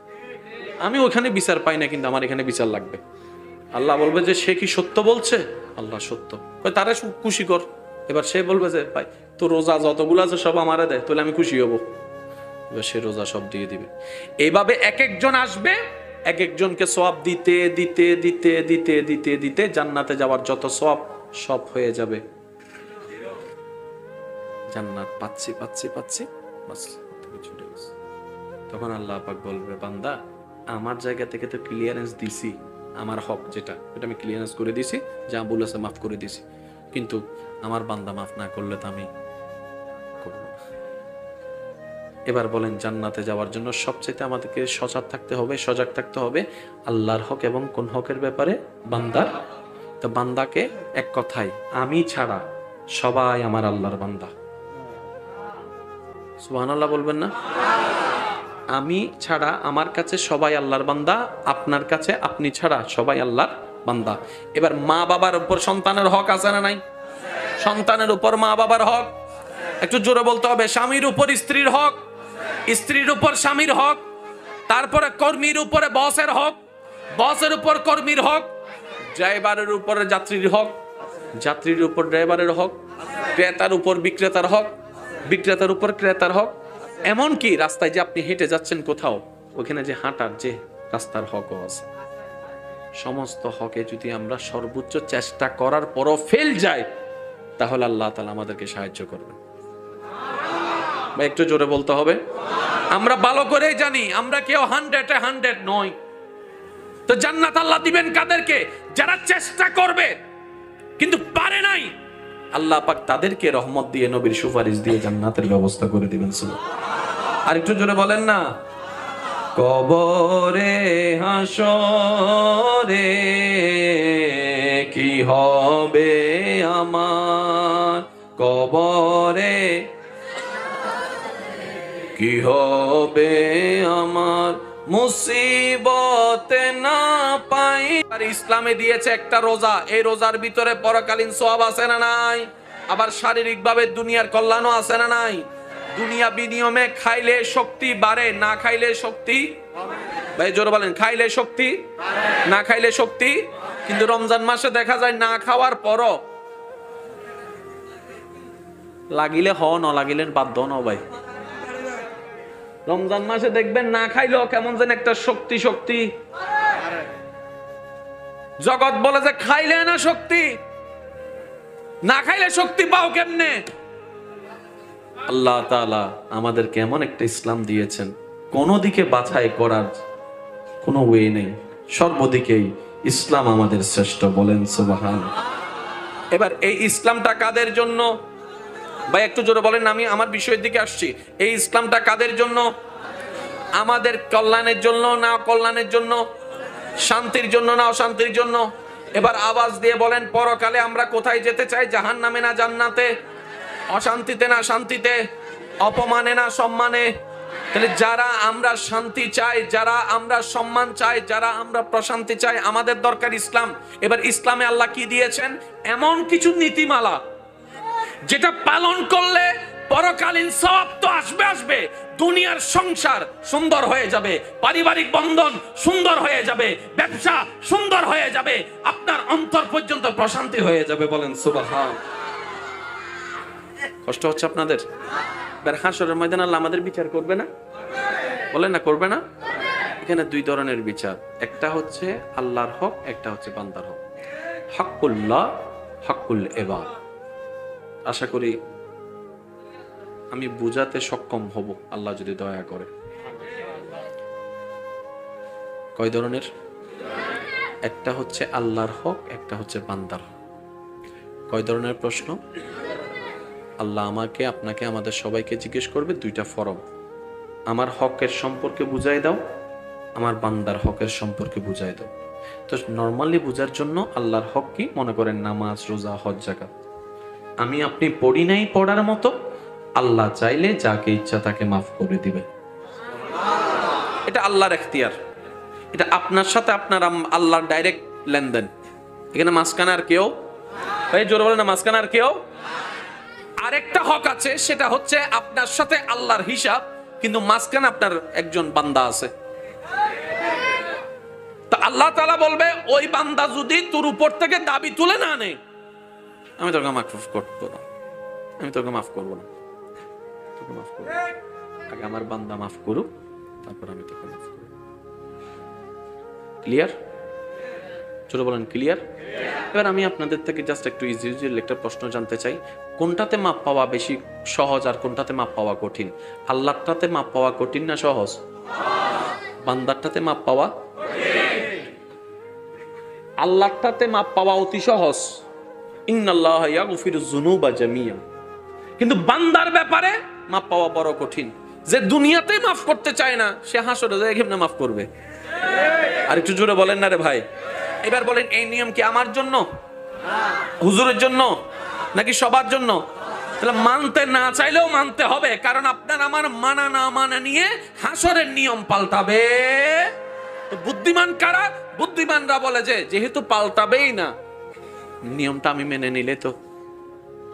Speaker 1: আমি ওখানে বিচার পাই না, কিন্তু আমার এখানে বিচার লাগবে। আল্লাহ বলবে যে সে কি সত্য বলছে? আল্লাহ সত্য। তারা খুশি কর। এবার সে বলবে যে ভাই তো রোজা যতগুলো আছে সব আমারে দেয়, তাহলে আমি খুশি হব। এবার সে রোজা সব দিয়ে দিবে। এইভাবে এক একজন আসবে, এক একজনকে সওয়াব দিতে দিতে দিতে দিতে দিতে দিতে জান্নাতে যাওয়ার যত সওয়াব সব হয়ে যাবে। জান্নাত পাচ্ছি পাচ্ছি পাচ্ছি, বাস ছুটে গেছে। তখন আল্লাহ পাক বলবে, বান্দা আমার জায়গা থেকে তো ক্লিয়ারেন্স দিছি, আমার হক যেটা এটা আমি ক্লিয়ারেন্স করে দিছি, যা বলেছে মাফ করে দিছি, কিন্তু আমার বান্দা মাফ না করলে তো আমি করব না। এবার বলেন, জান্নাতে যাওয়ার জন্য সবচেয়ে আমাদেরকে সজাগ থাকতে হবে, সজাগ থাকতে হবে আল্লাহর হক এবং কোন হকের ব্যাপারে? বান্দার। তো বান্দাকে এক কথায়, আমি ছাড়া সবাই আমার আল্লাহর বান্দা। সুবহানাল্লাহ বলবেন না? আমি ছাড়া আমার কাছে সবাই আল্লাহর বান্দা, আপনার কাছে আপনি ছাড়া সবাই আল্লাহর বান্দা। এবার মা বাবার উপর সন্তানের হক আছে না নাই? সন্তানের উপর মা বাবার হক। একটু জোরে বলতে হবে। স্বামীর উপর স্ত্রীর হক, স্ত্রীর উপর স্বামীর হক, তারপরে কর্মীর উপরে বসের হক, বসের উপর কর্মীর হক, ড্রাইভারের উপরে যাত্রীর হক, যাত্রীর উপর ড্রাইভারের হক, ক্রেতার উপর বিক্রেতার হক, বিক্রেতার উপর ক্রেতার হক। এমনকি রাস্তায় যে আপনি হেঁটে যাচ্ছেন কোথাও, ওখানে যে হাঁটার যে রাস্তার হকও আছে। সমস্ত হকে যদি আমরা সর্বোচ্চ চেষ্টা করার পরও ফেল যায়, তাহলে আল্লাহ তাআলা আমাদেরকে সাহায্য করবেন। বা একটু জোরে বলতে হবে। আমরা ভালো করেই জানি আমরা কেউ 100 নয়। তো জান্নাত আল্লাহ দিবেন কাদেরকে? যারা চেষ্টা করবে কিন্তু পারে নাই, আল্লাহ পাক তাদেরকে রহমত দিয়ে, নবীর সুপারিশ দিয়ে জান্নাতের ব্যবস্থা করে দিবেন। আর একটু জোরে বলেন না। কবরে হাসরে কি হবে আমার, কবরে কি হবে আমার, মুসিবতে না পাই। আর ইসলামে দিয়েছে একটা রোজা, এই রোজার ভিতরে পরকালীন সওয়াব আছে না নাই? আবার শারীরিক ভাবে দুনিয়ার কল্যাণও আছে না নাই? দুনিয়া বিনিয়মে খাইলে শক্তি বাড়ে, না খাইলে শক্তি, ভাই জোরে বলেন, খাইলে শক্তি না খাইলে শক্তি। কিন্তু রমজান মাসে দেখা যায় না খাওয়ার পরও লাগিলে হ, না লাগিলে বাধ্য ন ভাই। রমজান মাসে দেখবেন না খাইলেও কেমন যেন একটা শক্তি শক্তি। জগৎ বলে যে খাইলে না শক্তি, না খাইলে শক্তি পাও কেমনে? আল্লাহ তাআলা আমাদেরকে এমন একটা ইসলাম দিয়েছেন, কোন দিকে বাছাই করার কোনো ওয়ে নেই, সর্বদিকেই ইসলাম আমাদের শ্রেষ্ঠ। বলেন সুবহানাল্লাহ। এবার এই ইসলামটা কাদের জন্য? ভাই একটু জোরে বলেন, আমি আমার বিষয়ের দিকে আসছি। এই ইসলামটা কাদের জন্য? আমাদের কল্যাণের জন্য না কল্যাণের জন্য? শান্তির জন্য না অশান্তির জন্য? এবার আওয়াজ দিয়ে বলেন, পরকালে আমরা কোথায় যেতে চাই? জাহান্নামে না জান্নাতে? অশান্তিতে না শান্তিতে? অপমানে না সম্মানে? তাহলে যারা আমরা শান্তি চাই, যারা আমরা সম্মান চাই, যারা আমরা প্রশান্তি চাই, আমাদের দরকার ইসলাম। এবার ইসলামে আল্লাহ কি দিয়েছেন? এমন কিছু নীতিমালা যেটা পালন করলে পরকালীন সওয়াব তো আসবে আসবে, দুনিয়ার সংসার সুন্দর হয়ে যাবে, পারিবারিক বন্ধন সুন্দর হয়ে যাবে, ব্যবসা সুন্দর হয়ে যাবে, আপনার অন্তর পর্যন্ত প্রশান্তি হয়ে যাবে। বলেন সুবহান। কষ্ট হচ্ছে আপনাদের? হাসরের ময়দানে আল্লাহ আমাদের বিচার করবে না? বলেন না, করবে না? এখানে দুই ধরনের বিচার, একটা হচ্ছে আল্লাহর হক, একটা হচ্ছে বান্দার হক। হকুল্লাহ, হকুল ইবাদ। আশা করি আমি বুঝাতে সক্ষম হব, আল্লাহ যদি দয়া করে। কয় ধরনের? একটা হচ্ছে আল্লাহর হক, একটা হচ্ছে বান্দার হক। কয় ধরনের প্রশ্ন? আল্লাহ আমাকে, আপনাকে, আমাদের সবাইকে জিজ্ঞেস করবে দুইটা ফরম। আমার হকের সম্পর্কে বুঝাই দাও, আমার বান্দার হকের সম্পর্কে বুঝাই দাও। তো নর্মালি বোঝার জন্য আল্লাহর হক কি মনে করেন নামাজ, রোজা, হজ, যাকাত। আমি আপনি পড়ি নাই পড়ার মতো, আল্লাহ চাইলে যাকে ইচ্ছা তাকে মাফ করে দিবে। এটা আল্লাহর এখতিয়ার, এটা আপনার সাথে আপনার আল্লাহর ডাইরেক্ট লেনদেন। এখানে মাঝখানে আর কেউ, ভাই জোরে বলেন না, মাঝখানে আর কেউ। আরেকটা হক আছে, সেটা হচ্ছে আপনার সাথে আল্লাহর হিসাব, কিন্তু মাঝখানে আপনার একজন বান্দা আছে। তা আল্লাহ তাআলা বলবে ওই বান্দা যদি তোর উপর থেকে দাবি তুলে না নেয়, আমি তোকে মাফ করবো না, আমি তোকে মাফ করবো না, তোকে মাফ করবো। আগে আমার বান্দা মাফ করুক, তারপর আমি তোকে মাফ করব। ক্লিয়ার? চলো বলেন ক্লিয়ার? এবার আমি আপনাদের থেকে জাস্ট একটু ইজি একটা প্রশ্ন জানতে চাই, কোনটাতে মাপ পাওয়া বেশি সহজ আর কোনটাতে মাপ পাওয়া কঠিন? আল্লাহটাতে মাপ পাওয়া কঠিন না সহজ? বান্দারটাতে মাপ পাওয়া? আল্লাহটাতে মাপ পাওয়া অতি সহজ, ইন্নাল্লাহা ইয়াগফিরুয যুনুবা জামিআ। কিন্তু বান্দার ব্যাপারে মাপ পাওয়া বড় কঠিন। যে দুনিয়াতে মাফ করতে চায় না, সে হাসরে যায় কেমনে মাফ করবে? আর একটু জোরে বলেন না রে ভাই। এবার বলেন, এই নিয়ম কি আমার জন্য, হুজুরের জন্য, নাকি সবার জন্য? তাহলে মানতে না চাইলেও মানতে হবে, কারণ আপনার আমার মানা না মানা নিয়ে হাসরের নিয়ম পাল্টাবে। তো বুদ্ধিমান কারা? বুদ্ধিমানরা বলে যে যেহেতু পাল্টাবেই না, নিয়মটা আমি মেনে নিলে তো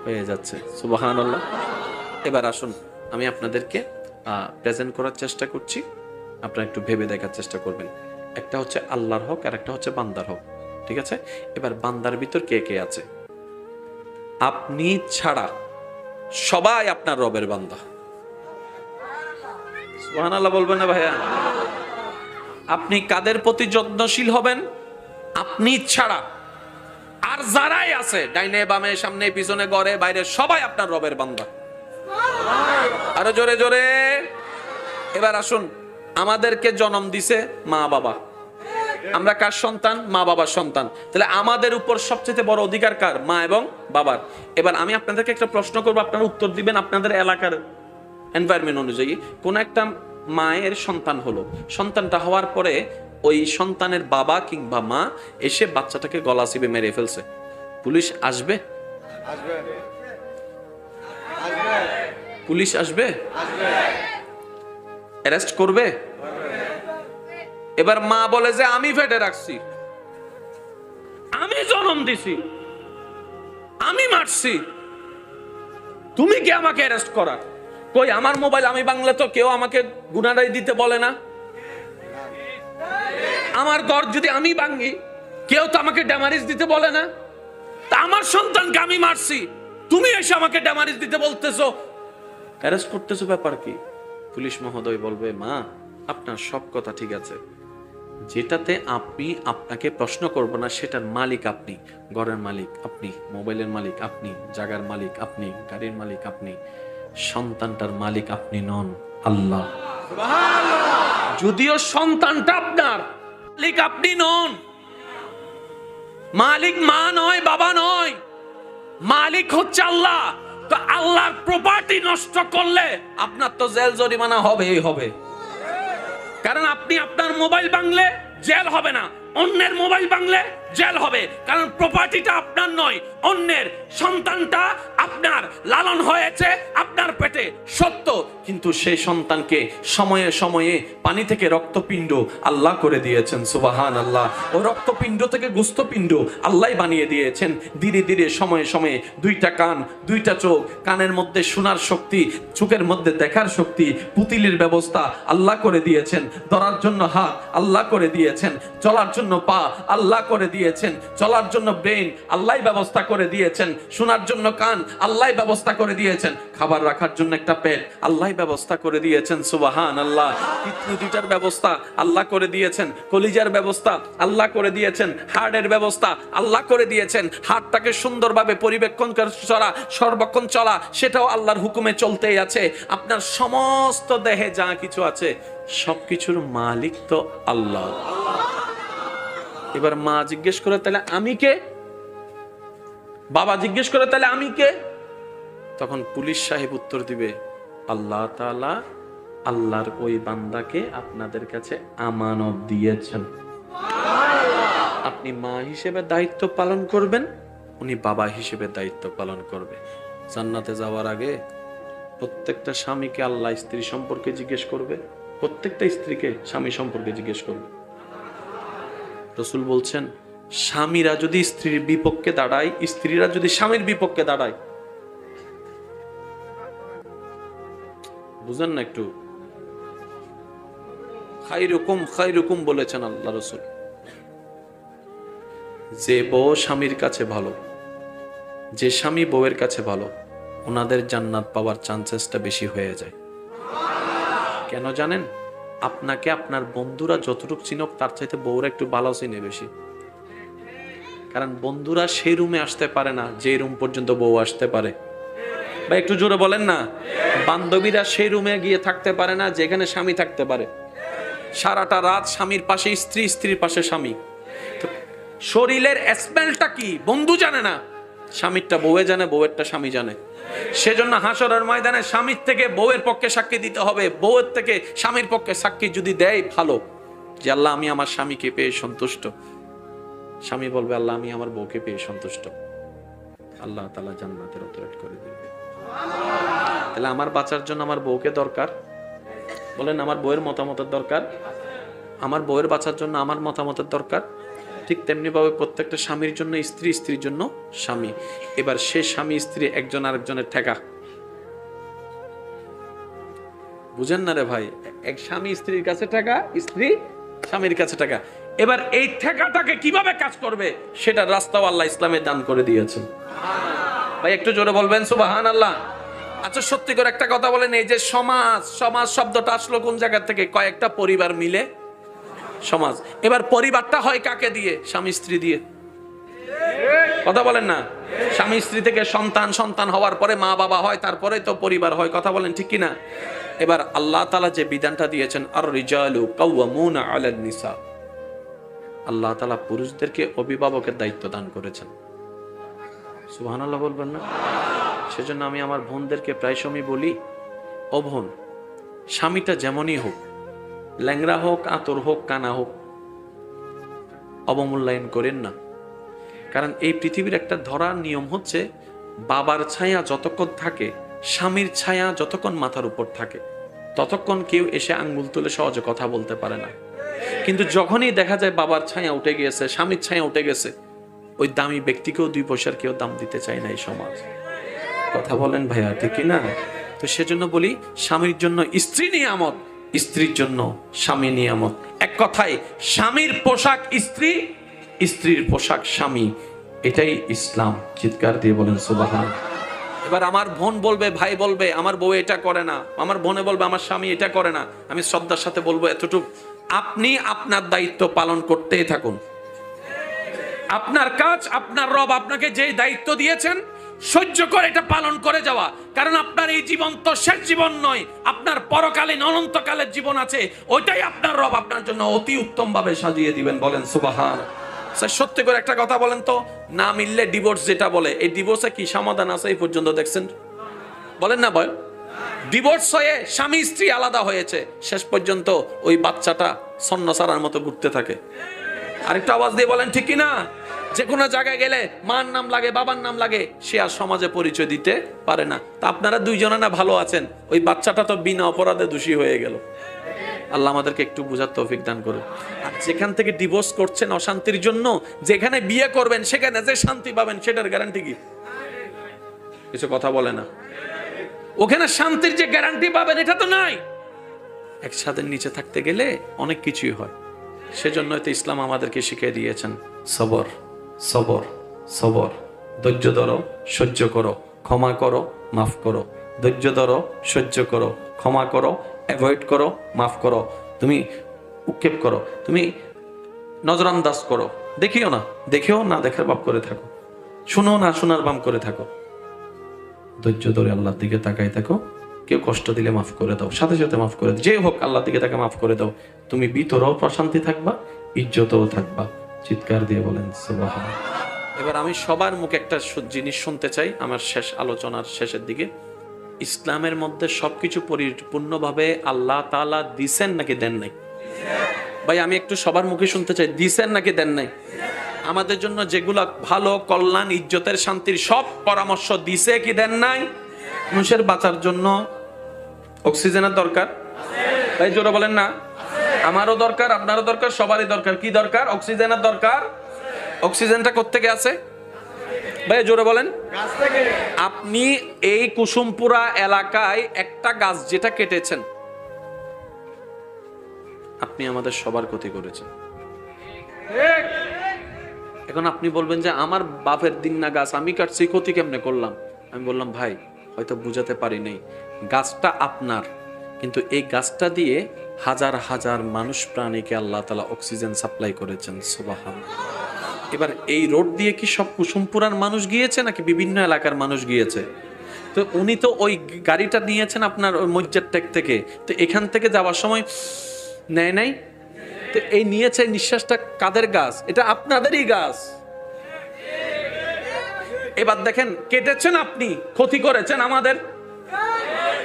Speaker 1: হয়ে যাচ্ছে। সুবহানাল্লাহ। এবার আসুন আমি আপনাদেরকে প্রেজেন্ট করার চেষ্টা করছি, আপনারা একটু ভেবে দেখার চেষ্টা করবেন। একটা হচ্ছে আল্লাহর হক আর একটা হচ্ছে বান্দার হক, ঠিক আছে? এবার বান্দার ভিতর কে কে আছে? আপনি ছাড়া সবাই আপনার রবের বান্দা। সুবহানাল্লাহ বলবেন না ভাইয়া? আপনি কাদের প্রতি যত্নশীল হবেন? আপনি ছাড়া আর যারাই আছে, ডাইনে বামে সামনে পিছনে ঘরে বাইরে, সবাই আপনার রবের বান্দা। আরো জোরে জোরে। এবার আসুন, আমাদেরকে জন্ম দিছে মা বাবা, আমরা কার সন্তান? মা বাবার সন্তান। তাহলে আমাদের উপর সবচেয়ে বড় অধিকার কার? মা এবং বাবার। এবার আমি আপনাদেরকে একটা প্রশ্ন করবো, আপনারা উত্তর দিবেন আপনাদের এলাকার এনভায়রনমেন্ট অনুযায়ী। কোন একটা মায়ের সন্তান হলো, সন্তানটা হওয়ার পরে ওই সন্তানের বাবা কিংবা মা এসে বাচ্চাটাকে গলা চিপে মেরে ফেলছে, পুলিশ আসবে? পুলিশ আসবে? অ্যারেস্ট করবে? এবার মা বলে যে আমি ফেটে রাখছি, আমি জন্ম দিছি, আমি মারছি, তুমি কি আমাকে অ্যারেস্ট করা? কই আমার মোবাইল আমি ভাঙলে তো কেউ আমাকে গুনাহগারি দিতে বলে না। আমার ঘর যদি আমি ভাঙি, কেউ তো আমাকে ড্যামারেজ দিতে বলে না। তা আমার সন্তানকে আমি মারছি, তুমি এসে আমাকে ড্যামারেজ দিতে বলতেছো, অ্যারেস্ট করতেছো, ব্যাপার কি? পুলিশ মহোদয় বলবে, মা আপনার সব কথা ঠিক আছে, যেটাতে আপনি আপনাকে প্রশ্ন করব না সেটার মালিক আপনি, ঘরের মালিক আপনি, মোবাইলের মালিক আপনি, জায়গার মালিক আপনি, গাড়ির মালিক আপনি, সন্তানটার মালিক আপনি নন, আল্লাহ। যদিও সন্তানটা আপনার, মালিক আপনি নন। মালিক মা নয়, বাবা নয়, মালিক হচ্ছে আল্লাহ। তো আল্লাহর প্রপার্টি নষ্ট করলে আপনার তো জেল জরিমানা হবেই হবে। কারণ আপনি আপনার মোবাইল ভাঙলে জেল হবে না, অন্যের মোবাইল ভাঙলে জেল হবে, কারণ প্রপার্টিটা আপনার নয়, অন্যের। সন্তানটা আপনার, লালন হয়েছে আপনার পেটে সত্য, কিন্তু সেই সন্তানকে সময়ে সময়ে পানি থেকে রক্তপিণ্ড আল্লাহ করে দিয়েছেন। সুবহানাল্লাহ। ও রক্তপিণ্ড থেকে গোস্তপিণ্ড আল্লাহ বানিয়ে দিয়েছেন। ধীরে ধীরে সময়ে সময়ে দুইটা কান, দুইটা চোখ, কানের মধ্যে শোনার শক্তি, চোখের মধ্যে দেখার শক্তি, পুতিলির ব্যবস্থা আল্লাহ করে দিয়েছেন। ধরার জন্য হাত আল্লাহ করে দিয়েছেন, চলার জন্য পা আল্লাহ করে দিয়েছেন, চলার জন্য ব্রেন আল্লাহ ব্যবস্থা করে দিয়েছেন, শোনার জন্য কান আল্লাহ ব্যবস্থা করে দিয়েছেন, খাবার রাখার জন্য একটা পেট আল্লাহ ব্যবস্থা করে দিয়েছেন। সুবহানাল্লাহ। কিডনি দুইটার ব্যবস্থা আল্লাহ করে দিয়েছেন, কলিজার ব্যবস্থা আল্লাহ করে দিয়েছেন, হার্টের ব্যবস্থা আল্লাহ করে দিয়েছেন। হার্টটাকে সুন্দরভাবে পরিবেক্ষণ চলা, সর্বক্ষণ চলা, সেটাও আল্লাহর হুকুমে চলতেই আছে। আপনার সমস্ত দেহে যা কিছু আছে সবকিছুর মালিক তো আল্লাহ। এবার মা জিজ্ঞেস করে, তাহলে আমি কে? বাবা জিজ্ঞেস করে, তাহলে আমি কে? তখন পুলিশ সাহেব উত্তর দিবে, আল্লাহ তাআলা আল্লাহর ওই বান্দাকে আপনাদের কাছে আমানত দিয়েছেন। আপনি মা হিসেবে দায়িত্ব পালন করবেন, উনি বাবা হিসেবে দায়িত্ব পালন করবে। জান্নাতে যাওয়ার আগে প্রত্যেকটা স্বামীকে আল্লাহ স্ত্রী সম্পর্কে জিজ্ঞেস করবে, প্রত্যেকটা স্ত্রীকে স্বামী সম্পর্কে জিজ্ঞেস করবে। রাসূল বলছেন, স্বামীরা যদি স্ত্রীর বিপক্ষে দাঁড়ায়, স্ত্রীরা যদি স্বামীর বিপক্ষে দাঁড়ায়, বুঝেন না একটু, খায়রুকুম বলেছেন আল্লাহ রাসূল। যে বউ স্বামীর কাছে ভালো, যে স্বামী বউয়ের কাছে ভালো, ওনাদের জান্নাত পাওয়ার চান্সেসটা বেশি হয়ে যায়। কেন জানেন? আপনাকে আপনার বন্ধুরা যতটুকু চিনক তার চাইতে বউরা একটু ভালো চিনে বেশি। কারণ বন্ধুরা সেই রুমে আসতে পারে না যে রুম পর্যন্ত বউ আসতে পারে। বা একটু জোরে বলেন না। বান্ধবীরা সেই রুমে গিয়ে থাকতে পারে না যেখানে স্বামী থাকতে পারে। সারাটা রাত স্বামীর পাশে স্ত্রী, স্ত্রীর পাশে স্বামী। শরীরের স্মেলটা কি বন্ধু জানে না, স্বামীরটা বউয়ে জানে, বউয়েরটা স্বামী জানে। সেজন্য হাসরের ময়দানে স্বামীর থেকে বউয়ের পক্ষে সাক্ষী দিতে হবে, বউয়ের থেকে স্বামীর পক্ষে সাক্ষী যদি দেয় ভালো, যে আল্লাহ আমি আমার স্বামীকে পেয়ে সন্তুষ্ট। স্বামী বলবে আল্লাহ আমি আমার বউকে পেয়ে সন্তুষ্ট, আল্লাহ তাআলা জান্নাতের অতরেট করে দিবে। তাহলে আমার বাঁচার জন্য আমার বউকে দরকার, বলেন আমার বউয়ের মতামতের দরকার, আমার বউয়ের বাঁচার জন্য আমার মতামতের দরকার। ঠিক তেমনি ভাবে প্রত্যেকটা স্বামীর জন্য স্ত্রী, স্ত্রীর জন্য স্বামী। এবার সে স্বামী স্ত্রী একজন আরেকজনের ঠেকা, বুঝেন না রে ভাই? এক স্বামী স্ত্রীর কাছে টাকা, স্ত্রী স্বামীর কাছে টাকা। এবার এই ঠেকাটাকে কিভাবে কাজ করবে সেটা রাস্তাও আল্লাহ ইসলামে দান করে দিয়েছেন। ভাই একটু জোরে বলবেন সুবহানাল্লাহ। আচ্ছা সত্যি করে একটা কথা বলেন, এই যে সমাজ, সমাজ শব্দটা আসলো কোন জায়গা থেকে? কয়েকটা পরিবার মিলে সমাজ। এবার পরিবারটা হয় কাকে দিয়ে? স্বামী স্ত্রী দিয়ে। কথা বলেন না? স্বামী স্ত্রী থেকে সন্তান, সন্তান হওয়ার পরে মা বাবা হয়, তারপরে তো পরিবার হয়। কথা বলেন ঠিক কিনা? এবার আল্লাহ তাআলা যে বিধানটা দিয়েছেন, আর রিজালু কাওয়ামুনা আলান নিসা, আল্লাহ তাআলা পুরুষদেরকে অভিভাবকের দায়িত্ব দান করেছেন। সুবহানাল্লাহ বলবেন না? সেজন্য আমি আমার বোনদেরকে প্রায় সময় বলি, ও বোন, স্বামীটা যেমনই হোক, ল্যাংড়া হোক, আতর হোক, কানা হোক, অবমূল্যায়ন করেন না। কারণ এই পৃথিবীর একটা ধরার নিয়ম হচ্ছে, বাবার ছায়া যতক্ষণ থাকে, স্বামীর ছায়া যতক্ষণ মাথার উপর থাকে, ততক্ষণ কেউ এসে আঙ্গুল তুলে সহজে কথা বলতে পারে না। কিন্তু যখনই দেখা যায় বাবার ছায়া উঠে গেছে, স্বামীর ছায়া উঠে গেছে, ওই দামি ব্যক্তিকেও 2 পয়সার কেউ দাম দিতে চায় না এই সমাজ। কথা বলেন ভাইয়া ঠিক কি না? তো সেজন্য বলি, স্বামীর জন্য স্ত্রী নিয়ামত, স্ত্রীর জন্য স্বামী নিয়ামত। এক কথায় স্বামীর পোশাক স্ত্রী, স্ত্রীর পোশাক স্বামী, এটাই ইসলাম। চিৎকার দিয়ে বলেন সুবহান। এবার আমার বোন বলবে, ভাই বলবে আমার বউ এটা করে না, আমার বোনে বলবে আমার স্বামী এটা করে না, আমি শ্রদ্ধার সাথে বলবো এতটুকু, আপনি আপনার দায়িত্ব পালন করতেই থাকুন। আপনার কাজ, আপনার রব আপনাকে যে দায়িত্ব দিয়েছেন সহ্য করে এটা পালন করে যাওয়া। কারণ আপনার এই জীবন তো শেষ জীবন নয়, আপনার পরকালীন অনন্তকালের জীবন আছে, ওইটাই আপনার রব আপনার জন্য অতি উত্তম ভাবে সাজিয়ে দিবেন। বলেন সুবহান। সত্যি করে একটা কথা বলেন তো, না মিললে ডিভোর্স যেটা বলে, এই ডিভোর্সে কি সমাধান আছে এই পর্যন্ত দেখছেন? বলেন না ভাই? ডিভোর্স হয়ে স্বামী স্ত্রী আলাদা হয়েছে, শেষ পর্যন্ত ওই বাচ্চাটা সন্ন্যাসারার মতো ঘুরতে থাকে। আরেকটা আওয়াজ দিয়ে বলেন ঠিক কিনা? যে কোনো জায়গায় গেলে মার নাম লাগে, বাবার নাম লাগে, সে আর সমাজে পরিচয় দিতে পারে না। তা আপনারা দুইজনে না ভালো আছেন, ওই বাচ্চাটা তো বিনা অপরাধে দোষী হয়ে গেল। আল্লাহ আমাদেরকে একটু বুঝার তৌফিক দান করুন। আর যেখান থেকে ডিভোর্স করছেন অশান্তির জন্য, যেখানে বিয়ে করবেন সেখানে যে শান্তি পাবেন সেটার গ্যারান্টি কি? কিছু কথা বলে না। ওখানে শান্তির যে গ্যারান্টি পাবেন এটা তো নাই। একসাথে নিচে থাকতে গেলে অনেক কিছুই হয়। সেজন্য তো ইসলাম আমাদেরকে শিখিয়ে দিয়েছেন সবর, সবর, সবর। ধৈর্য ধরো, সহ্য করো, ক্ষমা করো, মাফ করো। ধৈর্য ধরো, সহ্য করো, ক্ষমা করো, অ্যাভয়েড করো, মাফ করো। তুমি উৎক্ষেপ করো, তুমি নজরান্দাজ করো, দেখিও না, দেখেও না দেখার ভাব করে থাকো, শুনো না শোনার ভাব করে থাকো। ধৈর্য ধরে আল্লাহর দিকে তাকাই থাকো। কেউ কষ্ট দিলে মাফ করে দাও, সাথে সাথে মাফ করে দাও। যে হোক আল্লাহর দিকে তাকে মাফ করে দাও। তুমি ভিতরেও প্রশান্তি থাকবা, ইজ্জতও থাকবা। চিৎকার দিয়ে বলেন সুবহান। এবার আমি সবার মুখে একটা জিনিস শুনতে চাই আমার শেষ আলোচনার শেষের দিকে। ইসলামের মধ্যে সবকিছু পরিপূর্ণভাবে আল্লাহ তাআলা দিছেন নাকি দেন নাই? ভাই আমি একটু সবার মুখে শুনতে চাই, দিছেন নাকি দেন নাই? আমাদের জন্য যেগুলো ভালো, কল্যাণ, ইজ্জতের, শান্তির সব পরামর্শ দিছে কি দেন নাই? মানুষের বাঁচার জন্য অক্সিজেনের দরকার, ভাই জোরে বলেন না। আমারও দরকার, আপনারও দরকার, সবারই দরকার। কি দরকার? অক্সিজেনের দরকার। অক্সিজেনটা কোত্থেকে আছে ভাই জোরে বলেন। আপনি এই কুসুমপুরা এলাকায় একটা গাছ যেটা কেটেছেন, আপনি আমাদের সবার ক্ষতি করেছেন। এখন আপনি বলবেন যে আমার বাপের দিন না গাছ, আমি কাটছি, ক্ষতি কেমনে করলাম? আমি বললাম ভাই হয়তো বুঝাতে পারি নাই, গাছটা আপনার, কিন্তু এই গাছটা দিয়ে হাজার হাজার মানুষ প্রাণীকে আল্লাহ তাআলা অক্সিজেন সাপ্লাই করেছেন। সুবহানাল্লাহ। এবার এই রোড দিয়ে কি সব কুসুমপুরার মানুষ গিয়েছে নাকি বিভিন্ন এলাকার মানুষ গিয়েছে? তো উনি তো ওই গাড়িটা নিয়েছেন আপনার ওই মসজিদ টেক থেকে, তো এখান থেকে যাওয়ার সময় নেয় নাই, তো এই নিয়েছে নিঃশ্বাসটা কাদের গাছ? এটা আপনাদেরই গাছ। এবার দেখেন কেটেছেন আপনি, ক্ষতি করেছেন আমাদের,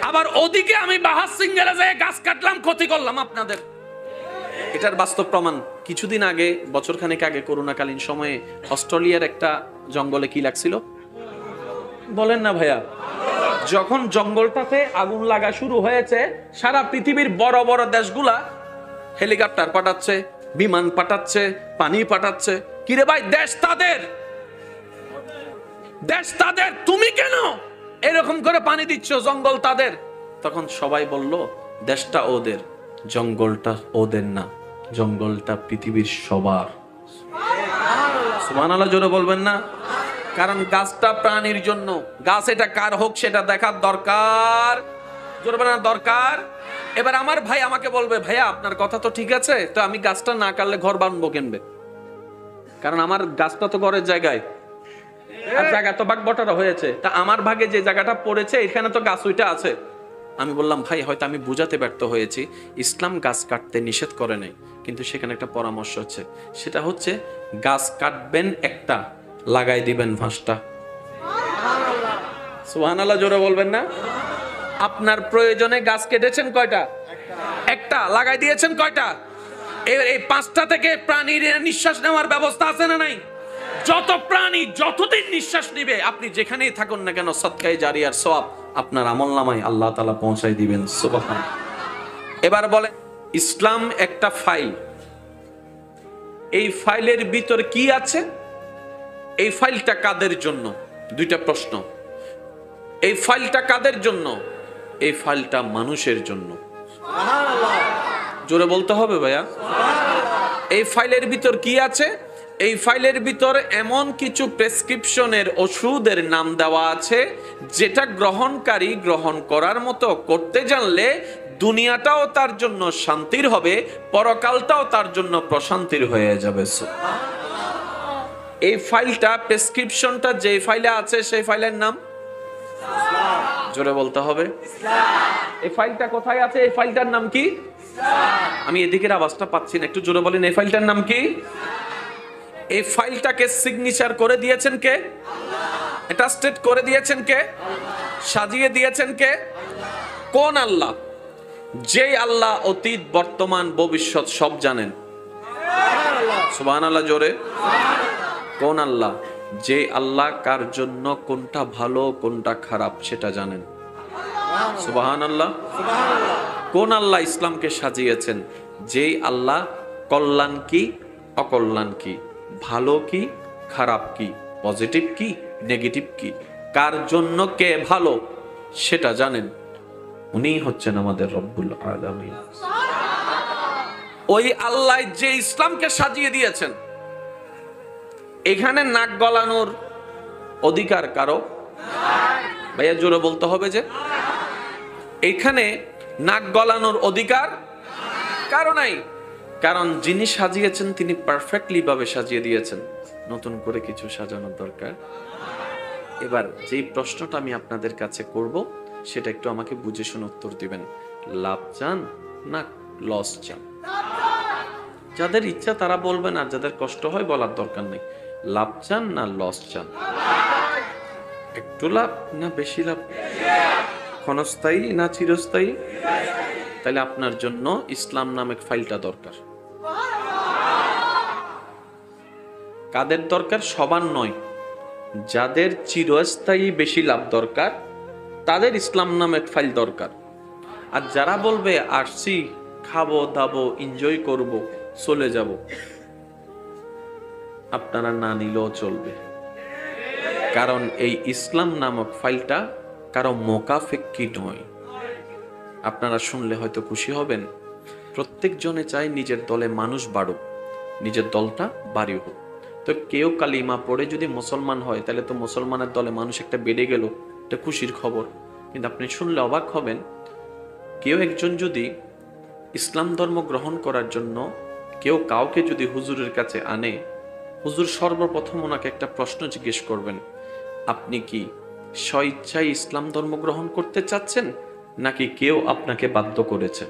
Speaker 1: আবার ওদিকে আমি বাহার সিঙ্গারা যায় গাছ কাটলাম, ক্ষতি করলাম আপনাদের। এটার বাস্তব প্রমাণ কিছুদিন আগে, বছরখানেক আগে, করোনাকালীন সময়ে অস্ট্রেলিয়ার একটা জঙ্গলে কি লাগছিল বলেন না ভাইয়া? যখন জঙ্গলটাতে আগুন লাগা শুরু হয়েছে, সারা পৃথিবীর বড় বড় দেশগুলা হেলিকপ্টার পাঠাচ্ছে, বিমান পাঠাচ্ছে, পানি পাঠাচ্ছে। কিরে ভাই, দেশ তাদের, দেশ তাদের, তুমি কেন এরকম করে পানি দিচ্ছ? জঙ্গল তাদের। তখন সবাই বলল দেশটা ওদের, জঙ্গলটা ওদের না, জঙ্গলটা পৃথিবীর সবার। সুবহানাল্লাহ জোরে বলবেন না? কারণ গাছটা প্রাণীর জন্য। গাছ এটা কার হোক সেটা দেখার দরকার, জোরে বলেন দরকার। এবার আমার ভাই আমাকে বলবে ভাইয়া আপনার কথা তো ঠিক আছে, তো আমি গাছটা না কাটলে ঘর বানবো কেনবে? কারণ আমার গাছটা তো ঘরের জায়গায়, আর জায়গা তো ভাগ বটারা হয়েছে, তা আমার ভাগে যে জায়গাটা পড়েছে এখানে তো গাছ ওইটা আছে। আমি বললাম ভাই হয়তো আমি বুঝাতে ব্যর্থ হয়েছি, ইসলাম গাছ কাটতে নিষেধ করে নাই, কিন্তু সেখানে একটা পরামর্শ হচ্ছে, সেটা হচ্ছে গাছ কাটবেন একটা, লাগাই দিবেন 5টা। সুবহানাল্লাহ জোরে বলবেন না? আপনার প্রয়োজনে গাছ কেটেছেন কয়টা? একটা। লাগাই দিয়েছেন কয়টা? এই 5টা থেকে প্রাণীর নিঃশ্বাস নেওয়ার ব্যবস্থা আছে না নাই? যত প্রাণী যতদিন নিঃশ্বাস নিবে, আপনি যেখানেই থাকুন না কেন, সদকায়ে জারিয়ার সওয়াব আপনার আমলনামায় আল্লাহ তাআলা পৌঁছায় দিবেন। সুবহানাল্লাহ। এবার বলেন, ইসলাম একটা ফাইল, এই ফাইলের ভিতর কি আছে? এই ফাইলটা কাদের জন্য? 2টা প্রশ্ন। এই ফাইলটা কাদের জন্য? এই ফাইলটা মানুষের জন্য। জোরে বলতে হবে ভাইয়া। এই ফাইলের ভিতর কি আছে? এই ফাইলের ভিতর এমন কিছু প্রেসক্রিপশনের, ওষুধের নাম দেওয়া আছে, যেটা গ্রহণকারী গ্রহণ করার মতো করতে জানলে দুনিয়াটাও তার জন্য শান্তির হবে, পরকালটাও তার জন্য প্রশান্তির হয়ে যাবে। এই ফাইলটা, প্রেসক্রিপশনটা যে ফাইলে আছে, সেই ফাইলের নাম জোরে বলতে হবে। এই ফাইলটা কোথায় আছে? এই ফাইলটার নাম কি? আমি এদিকের আওয়াজটা পাচ্ছি না, একটু জোরে বলেন। এই ফাইলটার নাম কি? এই ফাইলটাকে সিগনেচার করে দিয়েছেন কে? অ্যাটাস্টেড করে দিয়েছেন কে? সাজিয়ে দিয়েছেন কে? কোন আল্লাহ? যেই আল্লাহ অতীত, বর্তমান, ভবিষ্যৎ সব জানেন। সুবহানাল্লাহ জোরে। কোন আল্লাহ? যে আল্লাহ কার জন্য কোনটা ভালো কোনটা খারাপ সেটা জানেন। সুবহানাল্লাহ। কোন আল্লাহ ইসলামকে সাজিয়েছেন? যেই আল্লাহ কল্যাণ কি অকল্যাণ কি, ভালো কি খারাপ কি, পজিটিভ কি নেগেটিভ কি, কার জন্য কে ভালো সেটা জানেন। উনি হচ্ছেন আমাদের রব্বুল আলামিন। ওই আল্লাহ যে ইসলামকে সাজিয়ে দিয়েছেন, এখানে নাক গলানোর অধিকার কারো? ভাইয়া জোরে বলতে হবে যে এখানে নাক গলানোর অধিকার কারো নাই। কারণ যিনি সাজিয়েছেন তিনি পারফেক্টলি ভাবে সাজিয়ে দিয়েছেন, নতুন করে কিছু সাজানোর দরকার। এবার যেই প্রশ্নটা আমি আপনাদের কাছে করব সেটা একটু আমাকে বুঝে শুনে উত্তর দিবেন। লাভ চান না লস চান? যাদের ইচ্ছা তারা বলবেন, আর যাদের কষ্ট হয় বলার দরকার নেই। লাভ চান না লস চান? একটু লাভ না বেশি লাভ? ক্ষণস্থায়ী না চিরস্থায়ী? তাহলে আপনার জন্য ইসলাম নামক ফাইলটা দরকার। কাদের দরকার? সবার নয়, যাদের চিরস্থায়ী বেশি লাভ দরকার তাদের ইসলাম নামক ফাইল দরকার। আর যারা বলবে আসছি, খাবো দাবো, এনজয় করব, চলে যাব, আপনারা না নিলেও চলবে। কারণ এই ইসলাম নামক ফাইলটা কারো মোকাফেক্কি নয়। আপনারা শুনলে হয়তো খুশি হবেন, প্রত্যেক জনে চায় নিজের দলে মানুষ বাড়ুক, নিজের দলটা বাড়ি হোক। তো কেউ কালিমা পড়ে যদি মুসলমান হয়, তাহলে তো মুসলমানের দলে মানুষ একটা বেড়ে গেল, এটা খুশির খবর। কিন্তু আপনি শুনলে অবাক হবেন, কেউ একজন যদি ইসলাম ধর্ম গ্রহণ করার জন্য কেউ কাউকে যদি হুজুরের কাছে আনে, হুজুর সর্বপ্রথম ওনাকে একটা প্রশ্ন জিজ্ঞেস করবেন, আপনি কি স্বইচ্ছায় ইসলাম ধর্ম গ্রহণ করতে চাচ্ছেন নাকি কেউ আপনাকে বাধ্য করেছে?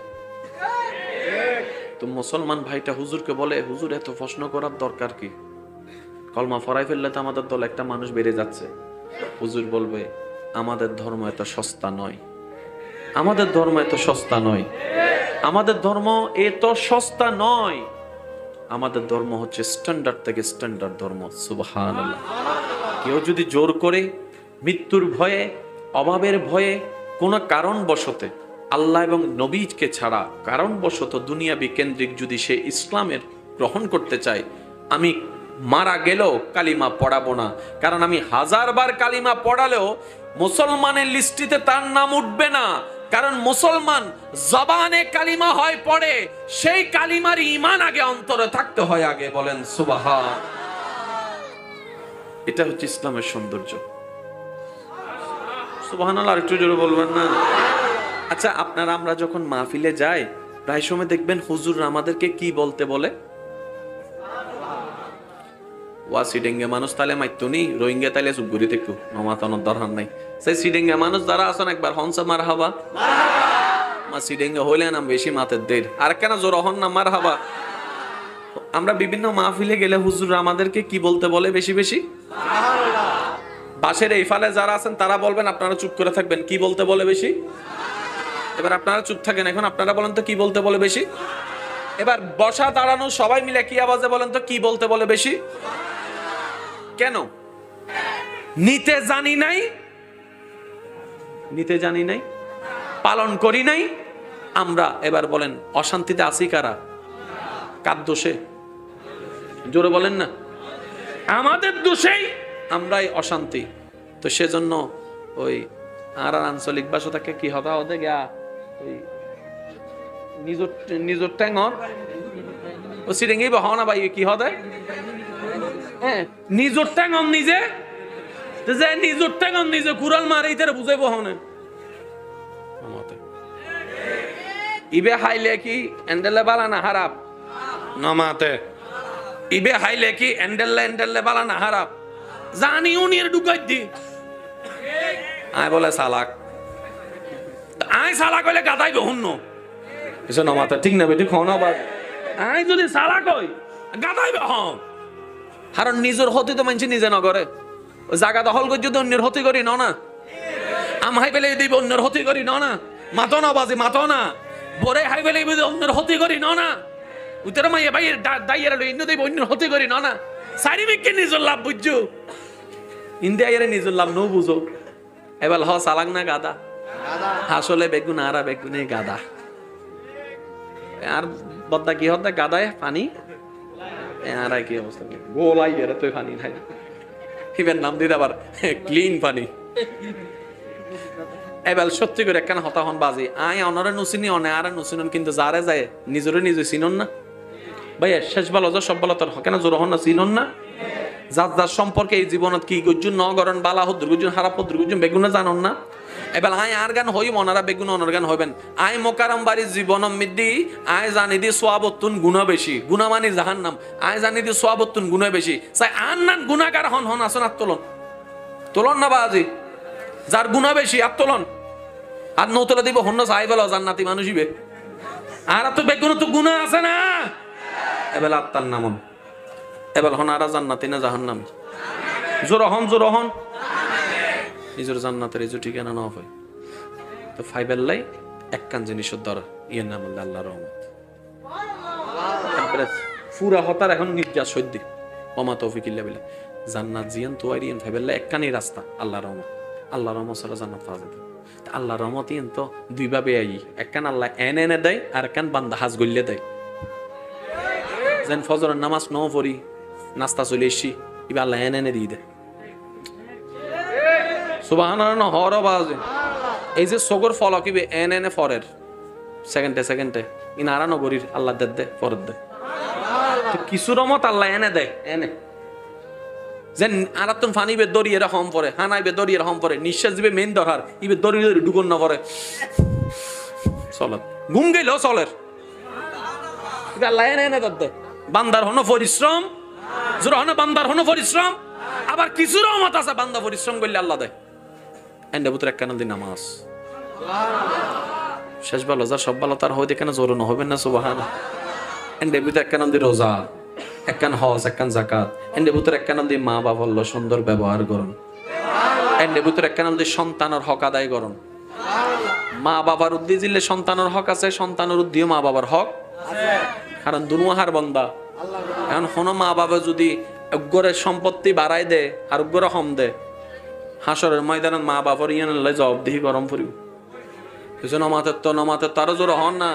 Speaker 1: তো মুসলমান ভাইটা হুজুরকে বলে, হুজুর এত প্রশ্ন করার দরকার কি, কলমা ফরাই ফেললে তো আমাদের দল একটা মানুষ বেড়ে যাচ্ছে। হুজুর বলবে, আমাদের ধর্ম এত সস্তা নয়, আমাদের ধর্ম এত সস্তা নয়, আমাদের ধর্ম এত সস্তা নয়, আমাদের ধর্ম হচ্ছে স্ট্যান্ডার্ড থেকে স্ট্যান্ডার্ড ধর্ম। সুবহানাল্লাহ। কেউ যদি জোর করে, মৃত্যুর ভয়ে, অভাবের ভয়ে, কোনো কারণবশতে আল্লাহ এবং নবীকে ছাড়া কারণবশত দুনিয়াবি কেন্দ্রিক যদি সে ইসলামের গ্রহণ করতে চায়, আমি মারা গেলেও কালিমা পড়াবো না। কারণ আমি 1000 বার কালিমা পড়ালেও মুসলমানের লিস্টিতে তার নাম উঠবে না। কারণ মুসলমান জবানে কালিমা হয় পড়ে, সেই কালিমার ঈমান আগে অন্তরে থাকতে হয় আগে। বলেন সুবহান। এটা হচ্ছে ইসলামের সৌন্দর্য। সুবহানাল্লাহ। আর একটু জোরে বলবেন না? আচ্ছা, আপনারা আমরা যখন মাহফিলে যাই, প্রায় সময় দেখবেন হুজুর আমাদেরকে কি বলতে বলে? ওয়া সিডেঙ্গে মানুষ তাহলে মাইতুনি, রোহিঙ্গা তাইলে সুগুরি থেকে নমাতানোর দরকার নাই। সেই সিডেঙ্গে মানুষ যারা আছেন একবার হনসা মার হাবা, মা সিডেঙ্গে হইলে না বেশি মাতের দের, আর কেন জোর হন না মার হাবা। আমরা বিভিন্ন মাহফিলে গেলে হুজুর আমাদেরকে কি বলতে বলে বেশি বেশি? বাসের এই ফালে যারা আছেন তারা বলবেন, আপনারা চুপ করে থাকবেন, কি বলতে বলে বেশি? এবার আপনারা চুপ থাকেন, এখন আপনারা বলেন তো কি বলতে বলে বেশি? এবার বসা দাঁড়ানো সবাই মিলে কি আওয়াজে বলেন তো কি বলতে বলে বেশি? কেন? নিতে জানি নাই, নিতে জানি নাই, পালন করি নাই আমরা। এবার বলেন অশান্তিতে আছি কারা? কার দোষে? জোরে বলেন না। আমাদের দোষেই আমরাই অশান্তি। তো সেজন্য ওই আর আঞ্চলিক ভাষা থেকে কি হবে ওদের গা, ওই নিজের ট্যাঙর ও সিরিঙ্গি বহাও না ভাই, কি হবে? হ্যাঁ, নিজের ট্যাঙর নিজে, যে নিজের ট্যাঙর নিজে কুড়াল মারে ইতারে বুঝাই বহানে। ইবে হাইলে কি এন্ডেলে বালা না হারাপ? নমাতে ইবে হাইলে কি এন্ডেলে বালা না হারাপ? জানি উনির ঢুকাই দি আয় বলে সালাক, আয় সালাক হইলে গাদাই বহুন্ন এসে নমাতে, ঠিক না বেটি? খাও না বাদ, আয় যদি সালাক হই গাদাই বহ। কারণ নিজের হতে তো মানছি নিজে নগরে, জায়গা দখল করে যদি অন্যের হতে করি না, আম হাই পেলে দিব অন্যের হতে করি না, মাতো না বাজে মাতো না, বরে হাই পেলে অন্যের হতে করি না, উত্তর মাইয়া ভাই দাইয়ারে লই ইন্ন দেব অন্যের হতে করি না, সারিবিককে নিজের লাভ বুঝছো, ইন্ডিয়ারে নিজের লাভ নো বুঝো। এবার হ সালাক না গাদা, আসলে বেগুন আরা বেগুনে গাদা। আর বদ্দা কি হদ্দা গাদায় পানি আর কি অবস্থা, গোলাই এরা তুই পানি খাই এবার নাম দিতে আবার ক্লিন পানি। এবার সত্যি করে একখানা হতাহন বাজি, আয় অনরে নুসিনি অনে আর নুসিনন, কিন্তু যারে যায় নিজরে নিজে চিনন না। ভাইয়া শেষ ভালো যা সব ভালো তোর কেন জোর হন না, চিনন না? যার যার সম্পর্কে এই জীবনত কি গজ্জুন নগরণ বালা হদ্র গজ্জুন হারাপ হদ্র গজ্জুন বেগুনে জানন না। এবার আয় আর গান হই মনারা বেগুন অনর গান হইবেন। আয় মোকারম বাড়ির জীবন মিদ্দি আয় জানি দি সোয়াবতুন গুণা বেশি, গুণা মানি জাহান্নাম। আয় জানি দি সোয়াবতুন গুণা বেশি, চাই আন নান গুণাগার হন হন আসন আত্তোলন তোলন না বাজি, যার গুণা বেশি আত্তোলন আর নৌতলা দিব হন্য চাই বলো জান্নাতি মানুষ ইবে, আর তো বেগুন তো গুণা আছে না। এবার আত্মার নামন এবার হন আর জান্নাতি না জাহান্নাম? জোর হন নিজের জান্নাতের এই যে ঠিকানা না হয়। তো ফাইবেল্লাই একখান জিনিসের দ্বারা ইয়ের নাম হল আল্লাহ রহমত। তারপরে ফুরা হতার এখন নির্যাস সদ্য ওমা তৌফিক ইল্লা বিল্লাহ জান্নাত জিয়ান তোয়ারিয়ান ফাইবেল্লাই একখানি রাস্তা আল্লাহ রহমত। আল্লাহ রহমত ছাড়া জান্নাত পাওয়া যেত। আল্লাহ রহমত ইয়েন তো দুইভাবে আই, একখান আল্লাহ এনে দেয় আর একখান বান্দা হাজ গল্লে দেয়। যেন ফজরের নামাজ ন পড়ি নাস্তা চলে এসছি এবার আল্লাহ এনে দিয়ে দেয়। সুবহানাল্লাহ হর বাজে এই যে সগর ফলক ইবে এনে ফরের সেকেন্ডে ইনারা নগরীর আল্লাহ দে ফরত দেয়। কিছু রহমত আল্লাহ এনে দেয় এনে যেন আরাতুন ফানিবে দরিয়ে রকম পরে হানাইবে দরিয়ে রকম পরে নিঃশ্বাস দিবে মেন দরহার ইবে দরিয়ে ডুগন না পরে চলত ঘুম গেল চলের আল্লাহ এনে দে। বান্দার হন পরিশ্রম জোর হন বান্দার হন পরিশ্রম আবার কিছু রহমত আছে বান্দা পরিশ্রম করলে আল্লাহ দেয়। এন্ডে বুতর এক কানন্দি নামাজ শেষ ভালো যা সব ভালো তার হইতে কেন জোর হবে না সুবহানাল্লাহ। এন্ডে বুতর এক কানন্দি রোজা একখান হজ একখান জাকাত এন্ডে বুতর এক কানন্দি মা বাবার সুন্দর ব্যবহার করুন। এন্ডে বুতর এক কানন্দি সন্তানের হক আদায় করুন। মা বাবার উদ্দি দিলে সন্তানের হক আছে, সন্তানের উদ্দিও মা বাবার হক আছে, কারণ দুনুয়াহার বন্দা। এখন কোনো মা বাবা যদি উগ্রের সম্পত্তি বাড়াই দে আর উগ্র হম দে হাসরের ময়দানত মা বাবার ইয়ান জবাবদিহি গরম পড়িব। কিছু নমাতের তো আরো জোর হন না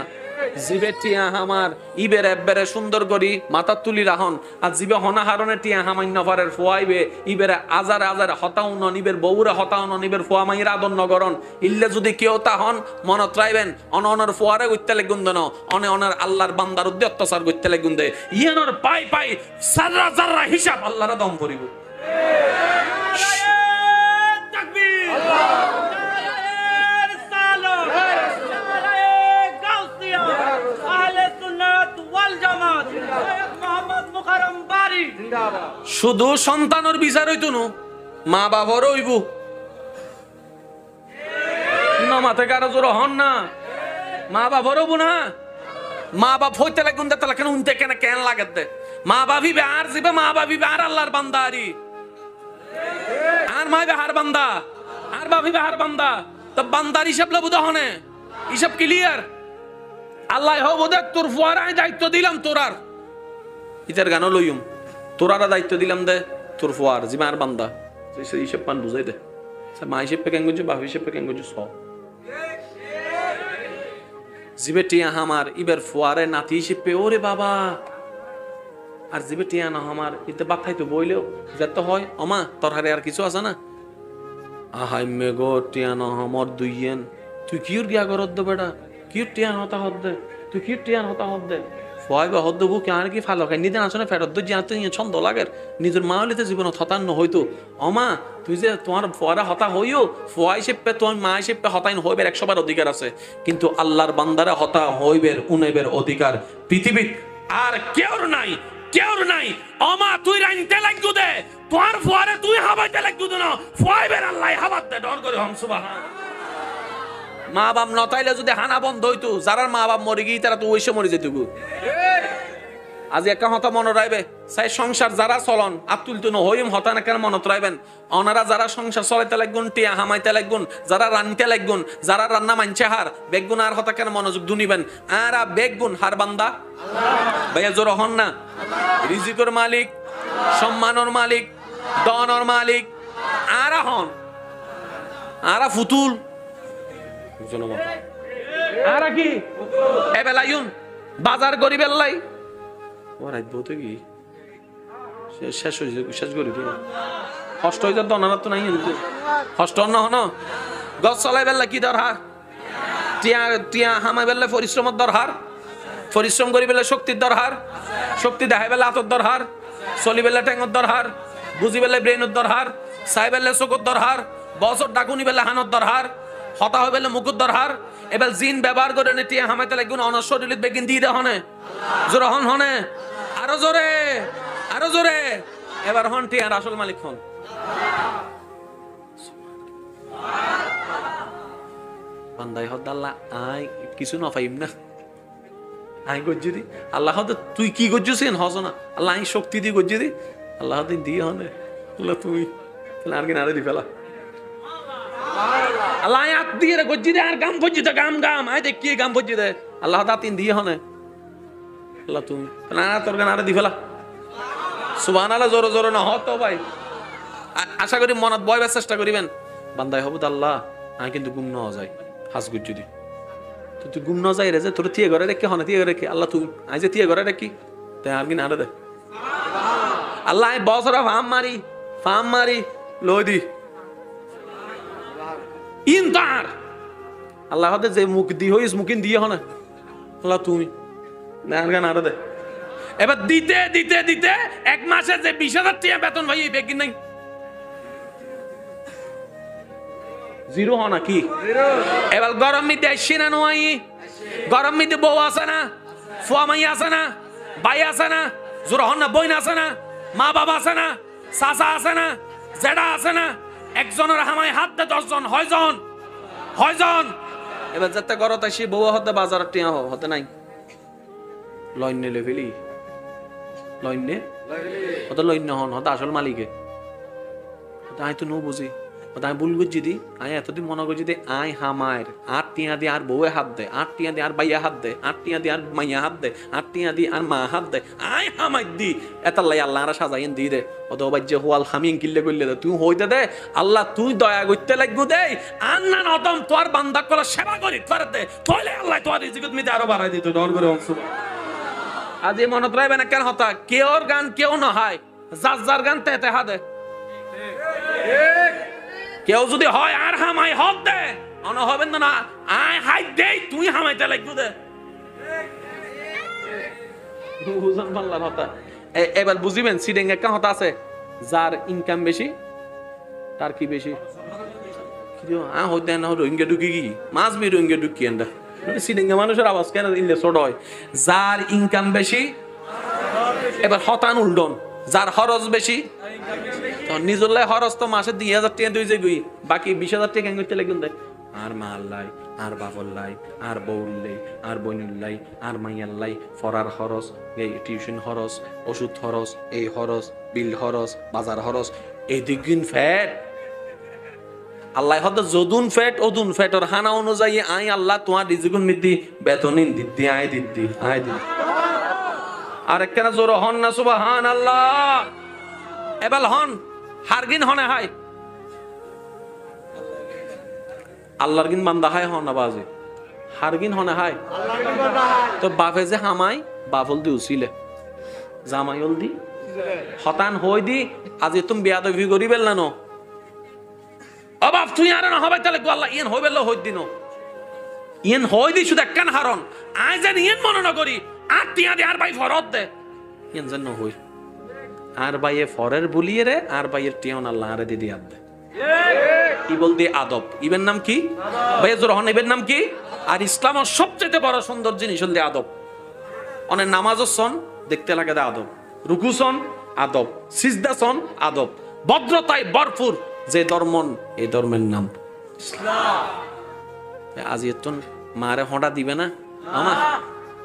Speaker 1: জিবে টিয়া হামার ইবের একবারে সুন্দর করি মাথা তুলি রাহন আর জিবে হনা হারনে টিয়া হামান্য পারের ফোয়াইবে ইবের আজারে আজারে হতাও নন ইবের বউরে হতাও নন ইবের ফোয়া মাইরা আদর নগরন ইল্লে যদি কেউ তা হন মনত রাইবেন অনর ফোয়ারে গইতে লাগুন দেন অনার আল্লাহর বান্দার উদ্দে অত্যাচার গইতে লাগুন দে ইয়ানোর পাই সাররা জাররা হিসাব আল্লাহর দম পড়িব। শুধু সন্তানের বিচার হইতো না মা বাবার হইব মাথা কারো জোর হন না মা বাবার হবো না। মা বাপ হইতে লাগুন দে তাহলে কেন উনতে কেন লাগে দে মা বাবিবে আর জিবে মা বাবিবে আর আল্লাহর বান্দা আর মাইবে হার বান্দা আর বাবিবে হার বান্দা তো বান্দার হিসাব লবুদ হনে হিসাব ক্লিয়ার। আল্লাহ হবো দেখ তোর ফুয়ারায় দায়িত্ব দিলাম তোরার ইতার গানও লইম তোরারা দায়িত্ব দিলাম দে তোর ফুয়ার জিমা আর বান্দা হিসেব পান বুঝাই দে মা হিসেব পে কেন গুঞ্জু বাপ হিসেব পে কেন গুঞ্জু স জিবে টিয়া হামার ইবের ফুয়ারে নাতি হিসেব পে ওরে বাবা আর জিবে টিয়া না হামার ইতে বাপ খাইতো বইলেও যেত হয় অমা তোর হারে আর কিছু আছে না আহাই মেগো টিয়া না হামার দুইয়েন তুই কিউর গিয়া করত দে বেটা কিউর টিয়ান হতা হত দে তুই কিউর টিয়ান হতা হত দে ফুয়াইবা হত দেবো কে আর কি ফালো খাই নিজে আসনে ফেরত দে জিয়াতে ছন্দ লাগের নিজের মা হলিতে জীবনত হতান হইতো অমা তুই যে তোমার ফুয়ারা হতা হইও ফুয়া হিসেবে তোমার মা হিসেবে হতাইন হইবের 100 বার অধিকার আছে কিন্তু আল্লাহর বান্দারা হতা হইবের উনাইবের অধিকার পৃথিবীত আর কেউর নাই অমা তুই রাইনতে লাগু দে তোমার ফুয়ারে তুই হাবাইতে লাগু দে না ফুয়াইবের আল্লাহ হাবাত দে ডর করে হম সুবহান। মা বাপ নতাইলে যদি হানা বন্ধ হইতো যারা মা বাপ মরে গিয়ে তারা তো ওই সময় মরে যেত। আজ একটা হতা মনে রাখবে সাই সংসার যারা চলন আতুল তো হইম হতা না কেন মনত রাখবেন ওনারা যারা সংসার চলাইতে লাগগুন টিয়া হামাইতে লাগগুন যারা রানতে লাগগুন যারা রান্না মানছে হার বেগুন আর হতা কেন মনোযোগ দুনিবেন আর বেগুন হার বান্দা ভাইয়া জোর হন না রিজিকের মালিক সম্মানের মালিক দনের মালিক আর হন আর ফুতুল আর কি এবেলাইন বাজার গরিবের লাই ওরাই বলতে কি শেষ করি কষ্ট হয়ে যাত অনার তো নাই কষ্ট অন্য হন গছ চলাই বেলা কি দরকার টিয়া হামাই বেলা পরিশ্রমের দরকার পরিশ্রম করি বেলা শক্তির দরকার শক্তি দেখাই বেলা হাতর দরকার চলি বেলা ঠেঙর দরকার বুঝি বেলা ব্রেনের দরকার চাই বেলা চকুর দরকার বছর ডাকুনি বেলা হানোর দরকার হতা হয়ে বেলে মুকুর দরকার এবার জিন ব্যবহার করে টিয়া হামাইতে লাগুন অনার শরীর বেগিন দিয়ে দে হনে জোর হন হনে আরো জোরে এবার হন টিয়ার আসল মালিক হন। বান্দাই হদ আল্লাহ আই কিছু না পাইম না আই গজ্জি দি আল্লাহ হদ তুই কি গজ্জুছিস হস না আল্লাহ আই শক্তি দি গজ্জি দি আল্লাহ দিন দিয়ে হনে আল্লাহ তুই তাহলে আর কি নারে দি ফেলা আল্লাহ আয়াত দিয়ে রে গজ্জি দে আর গাম ফজ্জি দে গাম গাম আই দেখ কি গাম ফজ্জি দে আল্লাহ দাতিন দিয়ে হনে আল্লাহ তুমি না তোর গান আর দি ফেলা সুবহানাল্লাহ জোরে জোরে না হতো ভাই আশা করি মনত বয়বার চেষ্টা করিবেন বান্দাই হবুদ আল্লাহ আমি কিন্তু গুম না যায় হাস গুজ্জি দি তুই গুম না যাই রে যে তোর তিয়ে ঘরে রেখে হনে তিয়ে ঘরে রেখে আল্লাহ তুই আই যে তিয়ে ঘরে রেখি তাই আর কি না দে আল্লাহ আমি বছরা ফাম মারি লই দি ইনতার আল্লাহ হতে যে মুখ দি হইস মুকিন দিয়ে হনে আল্লাহ তুমি না আর গান আর দে এবার দিতে দিতে দিতে এক মাসে যে 20,000 টাকা বেতন ভাই এই বেকিন নাই জিরো হ নাকি এবার গরম মিতে আসছি না নয় গরম মিতে বউ আছে না ফুয়া মাই আছে না ভাই আছে না জোর হন না বইন আছে না মা বাবা আছে না চাচা আছে না জেডা আছে না একজনের হামায় হাত দে 10 জন হয়জন এবার যাতে গরত আসি বউ হতে বাজার টিয়া হতে নাই লইনে লেভেলি লইনে হতে লইনে হন হতে আসল মালিকে তাই তো নো বুঝি আমি ভুল করছি দি আমি এতদিন মনে করছি দি আই হামায়ের 8 টিয়া দিয়ে আর বউয়ে হাত দে 8 টিয়া দিয়ে আর বাইয়া হাত দে 8 টিয়া দিয়ে আর মাইয়া হাত দে 8 টিয়া দিয়ে আর মা হাত দে আই হামাই দি এতাল্লাই আল্লাহ আর সাজাইন দি দে অত বাজ্যে হোয়াল হামিং কিল্লে কইলে দে তুই হইতে দে আল্লাহ তুই দয়া করতে লাগবো দে আর না নতম তোর বান্দা কলা সেবা করি তোর দে তোলে আল্লাহ তোর রিজিকত মিতে আরো বাড়াই দিত ডর করে অংশ আজ এই মনত রাখবে না কেন হতা কেওর গান কেউ না হয় যার গান তেতে হাদে কেউ যদি হয় আর হামাই হক দে অন হবেন না আয় হাই দে তুই হামাইতে লাগবো দে বুঝান পারলাম হতা এবার বুঝিবেন সিডিং একটা হতা আছে যার ইনকাম বেশি তার কি বেশি হইতে না রোহিঙ্গা ঢুকি কি মাছ মি রোহিঙ্গা ঢুকি এন্ডা সিডিং মানুষের আওয়াজ কেন ইনলে ছোট হয় যার ইনকাম বেশি এবার হতান উল্টন যার খরচ বেশি নিজল্লাই খরচ তো মাসে 2,000 টাকা দুই যে গুই বাকি 20,000 টাকা করতে লাগুন দেয় আর মাল্লাই আর বাবল্লাই আর বউল্লাই আর বইনুল্লাই আর মাইয়াল্লাই ফরার খরচ এই টিউশন খরচ ওষুধ খরচ এই খরচ বিল খরচ বাজার খরচ এই দিগুন ফ্যাট আল্লাহ হয়তো যদুন ফ্যাট অদুন ফ্যাটর হানা অনুযায়ী আই আল্লাহ তোমার রিজিকুন মিদ্দি বেতনিন দিদি আয় দিদি আর একখানা জোর হন না সুবহানাল্লাহ এবার হন হারগিন হনে হাই আল্লাহর গিন বান্দা হাই হন না বাজে হারগিন হনে হাই তো বাপে যে হামাই বাফল দি উছিলে জামাইল দি হতান হই দি আজি তুমি বেয়াদবি করিবেল না নো ও বাপ তুই আর না হবে তাহলে আল্লাহ ইয়েন হইবেল হই দিনো ইয়েন হই দি শুধু একখান হারন আই যেন ইয়েন মনে না করি আর টিয়া দে আর ভাই ফরত দে ইয়েন যেন হই আর বাইয়ে ফরের বলিয়ে রে আর বাইয়ের টিয়ন আল্লাহ আরে দিদি আদে ই বলতে আদব ইবের নাম কি ভাই জোরহন ইবের নাম কি আর ইসলামের সবচেয়ে বড় সুন্দর জিনিস হল আদব অনেক নামাজও সন দেখতে লাগে দে আদব রুকু সন আদব সিজদা সন আদব ভদ্রতায় ভরপুর যে ধর্মন এই ধর্মের নাম ইসলাম আজ এতন মারে হঠাৎ দিবে না আমা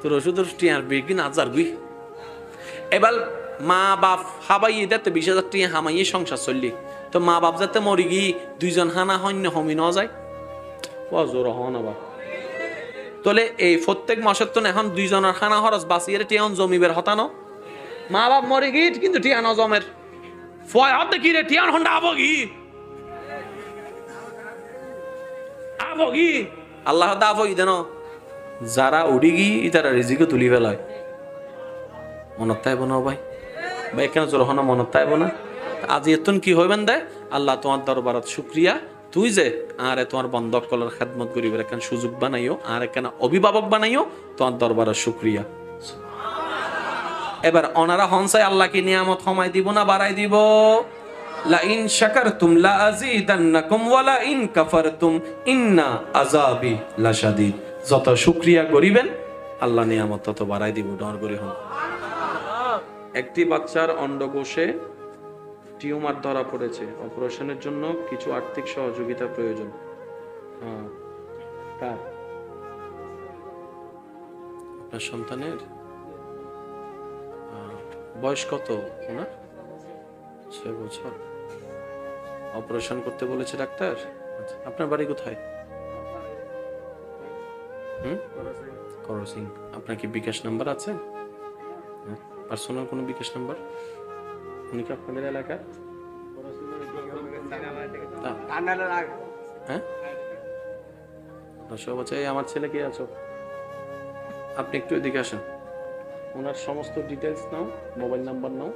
Speaker 1: তোর ওষুধের টিয়ার বেগিন আজার গুই এবার মা বাপ হাবাই দিতে 20,000 টাকা হামাইয়ে সংসার চললি তো মা বাপ যাতে মরি গি দুইজন হানা হন্য হমি ন যায় জোর হন আবার তাহলে এই প্রত্যেক মাসের তো এখন দুইজনের হানা খরচ বাঁচিয়ে টিয়ান জমিবের হতানো মা বাপ মরি গি কিন্তু টিয়ান জমের ফয় হাত দেখি রে টিয়ান হন্ডা আবগি আল্লাহ আবগি দেন যারা উড়ি গি তারা রিজিকে তুলি ফেলায় মনত তাইব না ভাই ভাই কেন জোর হনা মনত তাইব না আজি এতন কি হইবেন দে আল্লাহ তোমার দরবারত শুকরিয়া তুই যে আর তোমার বন্ধক কলার খেদমত করিবার একখান সুযোগ বানাইও আর একখান অভিভাবক বানাইও তোমার দরবারের শুকরিয়া এবার ওনারা হনসাই আল্লাহ কি নিয়ামত কমাই দিব না বাড়াই দিব লা ইন শাকারতুম লা আযীদান্নাকুম ওয়া লা ইন কাফারতুম ইন্না আযাবি লাশাদীদ যত শুকরিয়া করিবেন আল্লাহ নিয়ামত তত বাড়াই দিব ডর করি হন একটি বাচ্চার অন্ডকোষে টিউমার ধরা পড়েছে অপারেশনের জন্য কিছু আর্থিক সহযোগিতা প্রয়োজন কার আপনার সন্তানের বয়স কত না 6 বছর অপারেশন করতে বলেছে ডাক্তার আচ্ছা, আপনার বাড়ি কোথায়? হুম, করসিং। আপনার কি বিকাশ নাম্বার আছে? পার্সোনাল কোনো বিকাশ নাম্বার? উনি কি আপনাদের এলাকার? হ্যাঁ, সব আছে। এই আমার ছেলে কে আছো, আপনি একটু এদিকে আসেন। ওনার সমস্ত ডিটেলস নাও, মোবাইল নাম্বার নাও,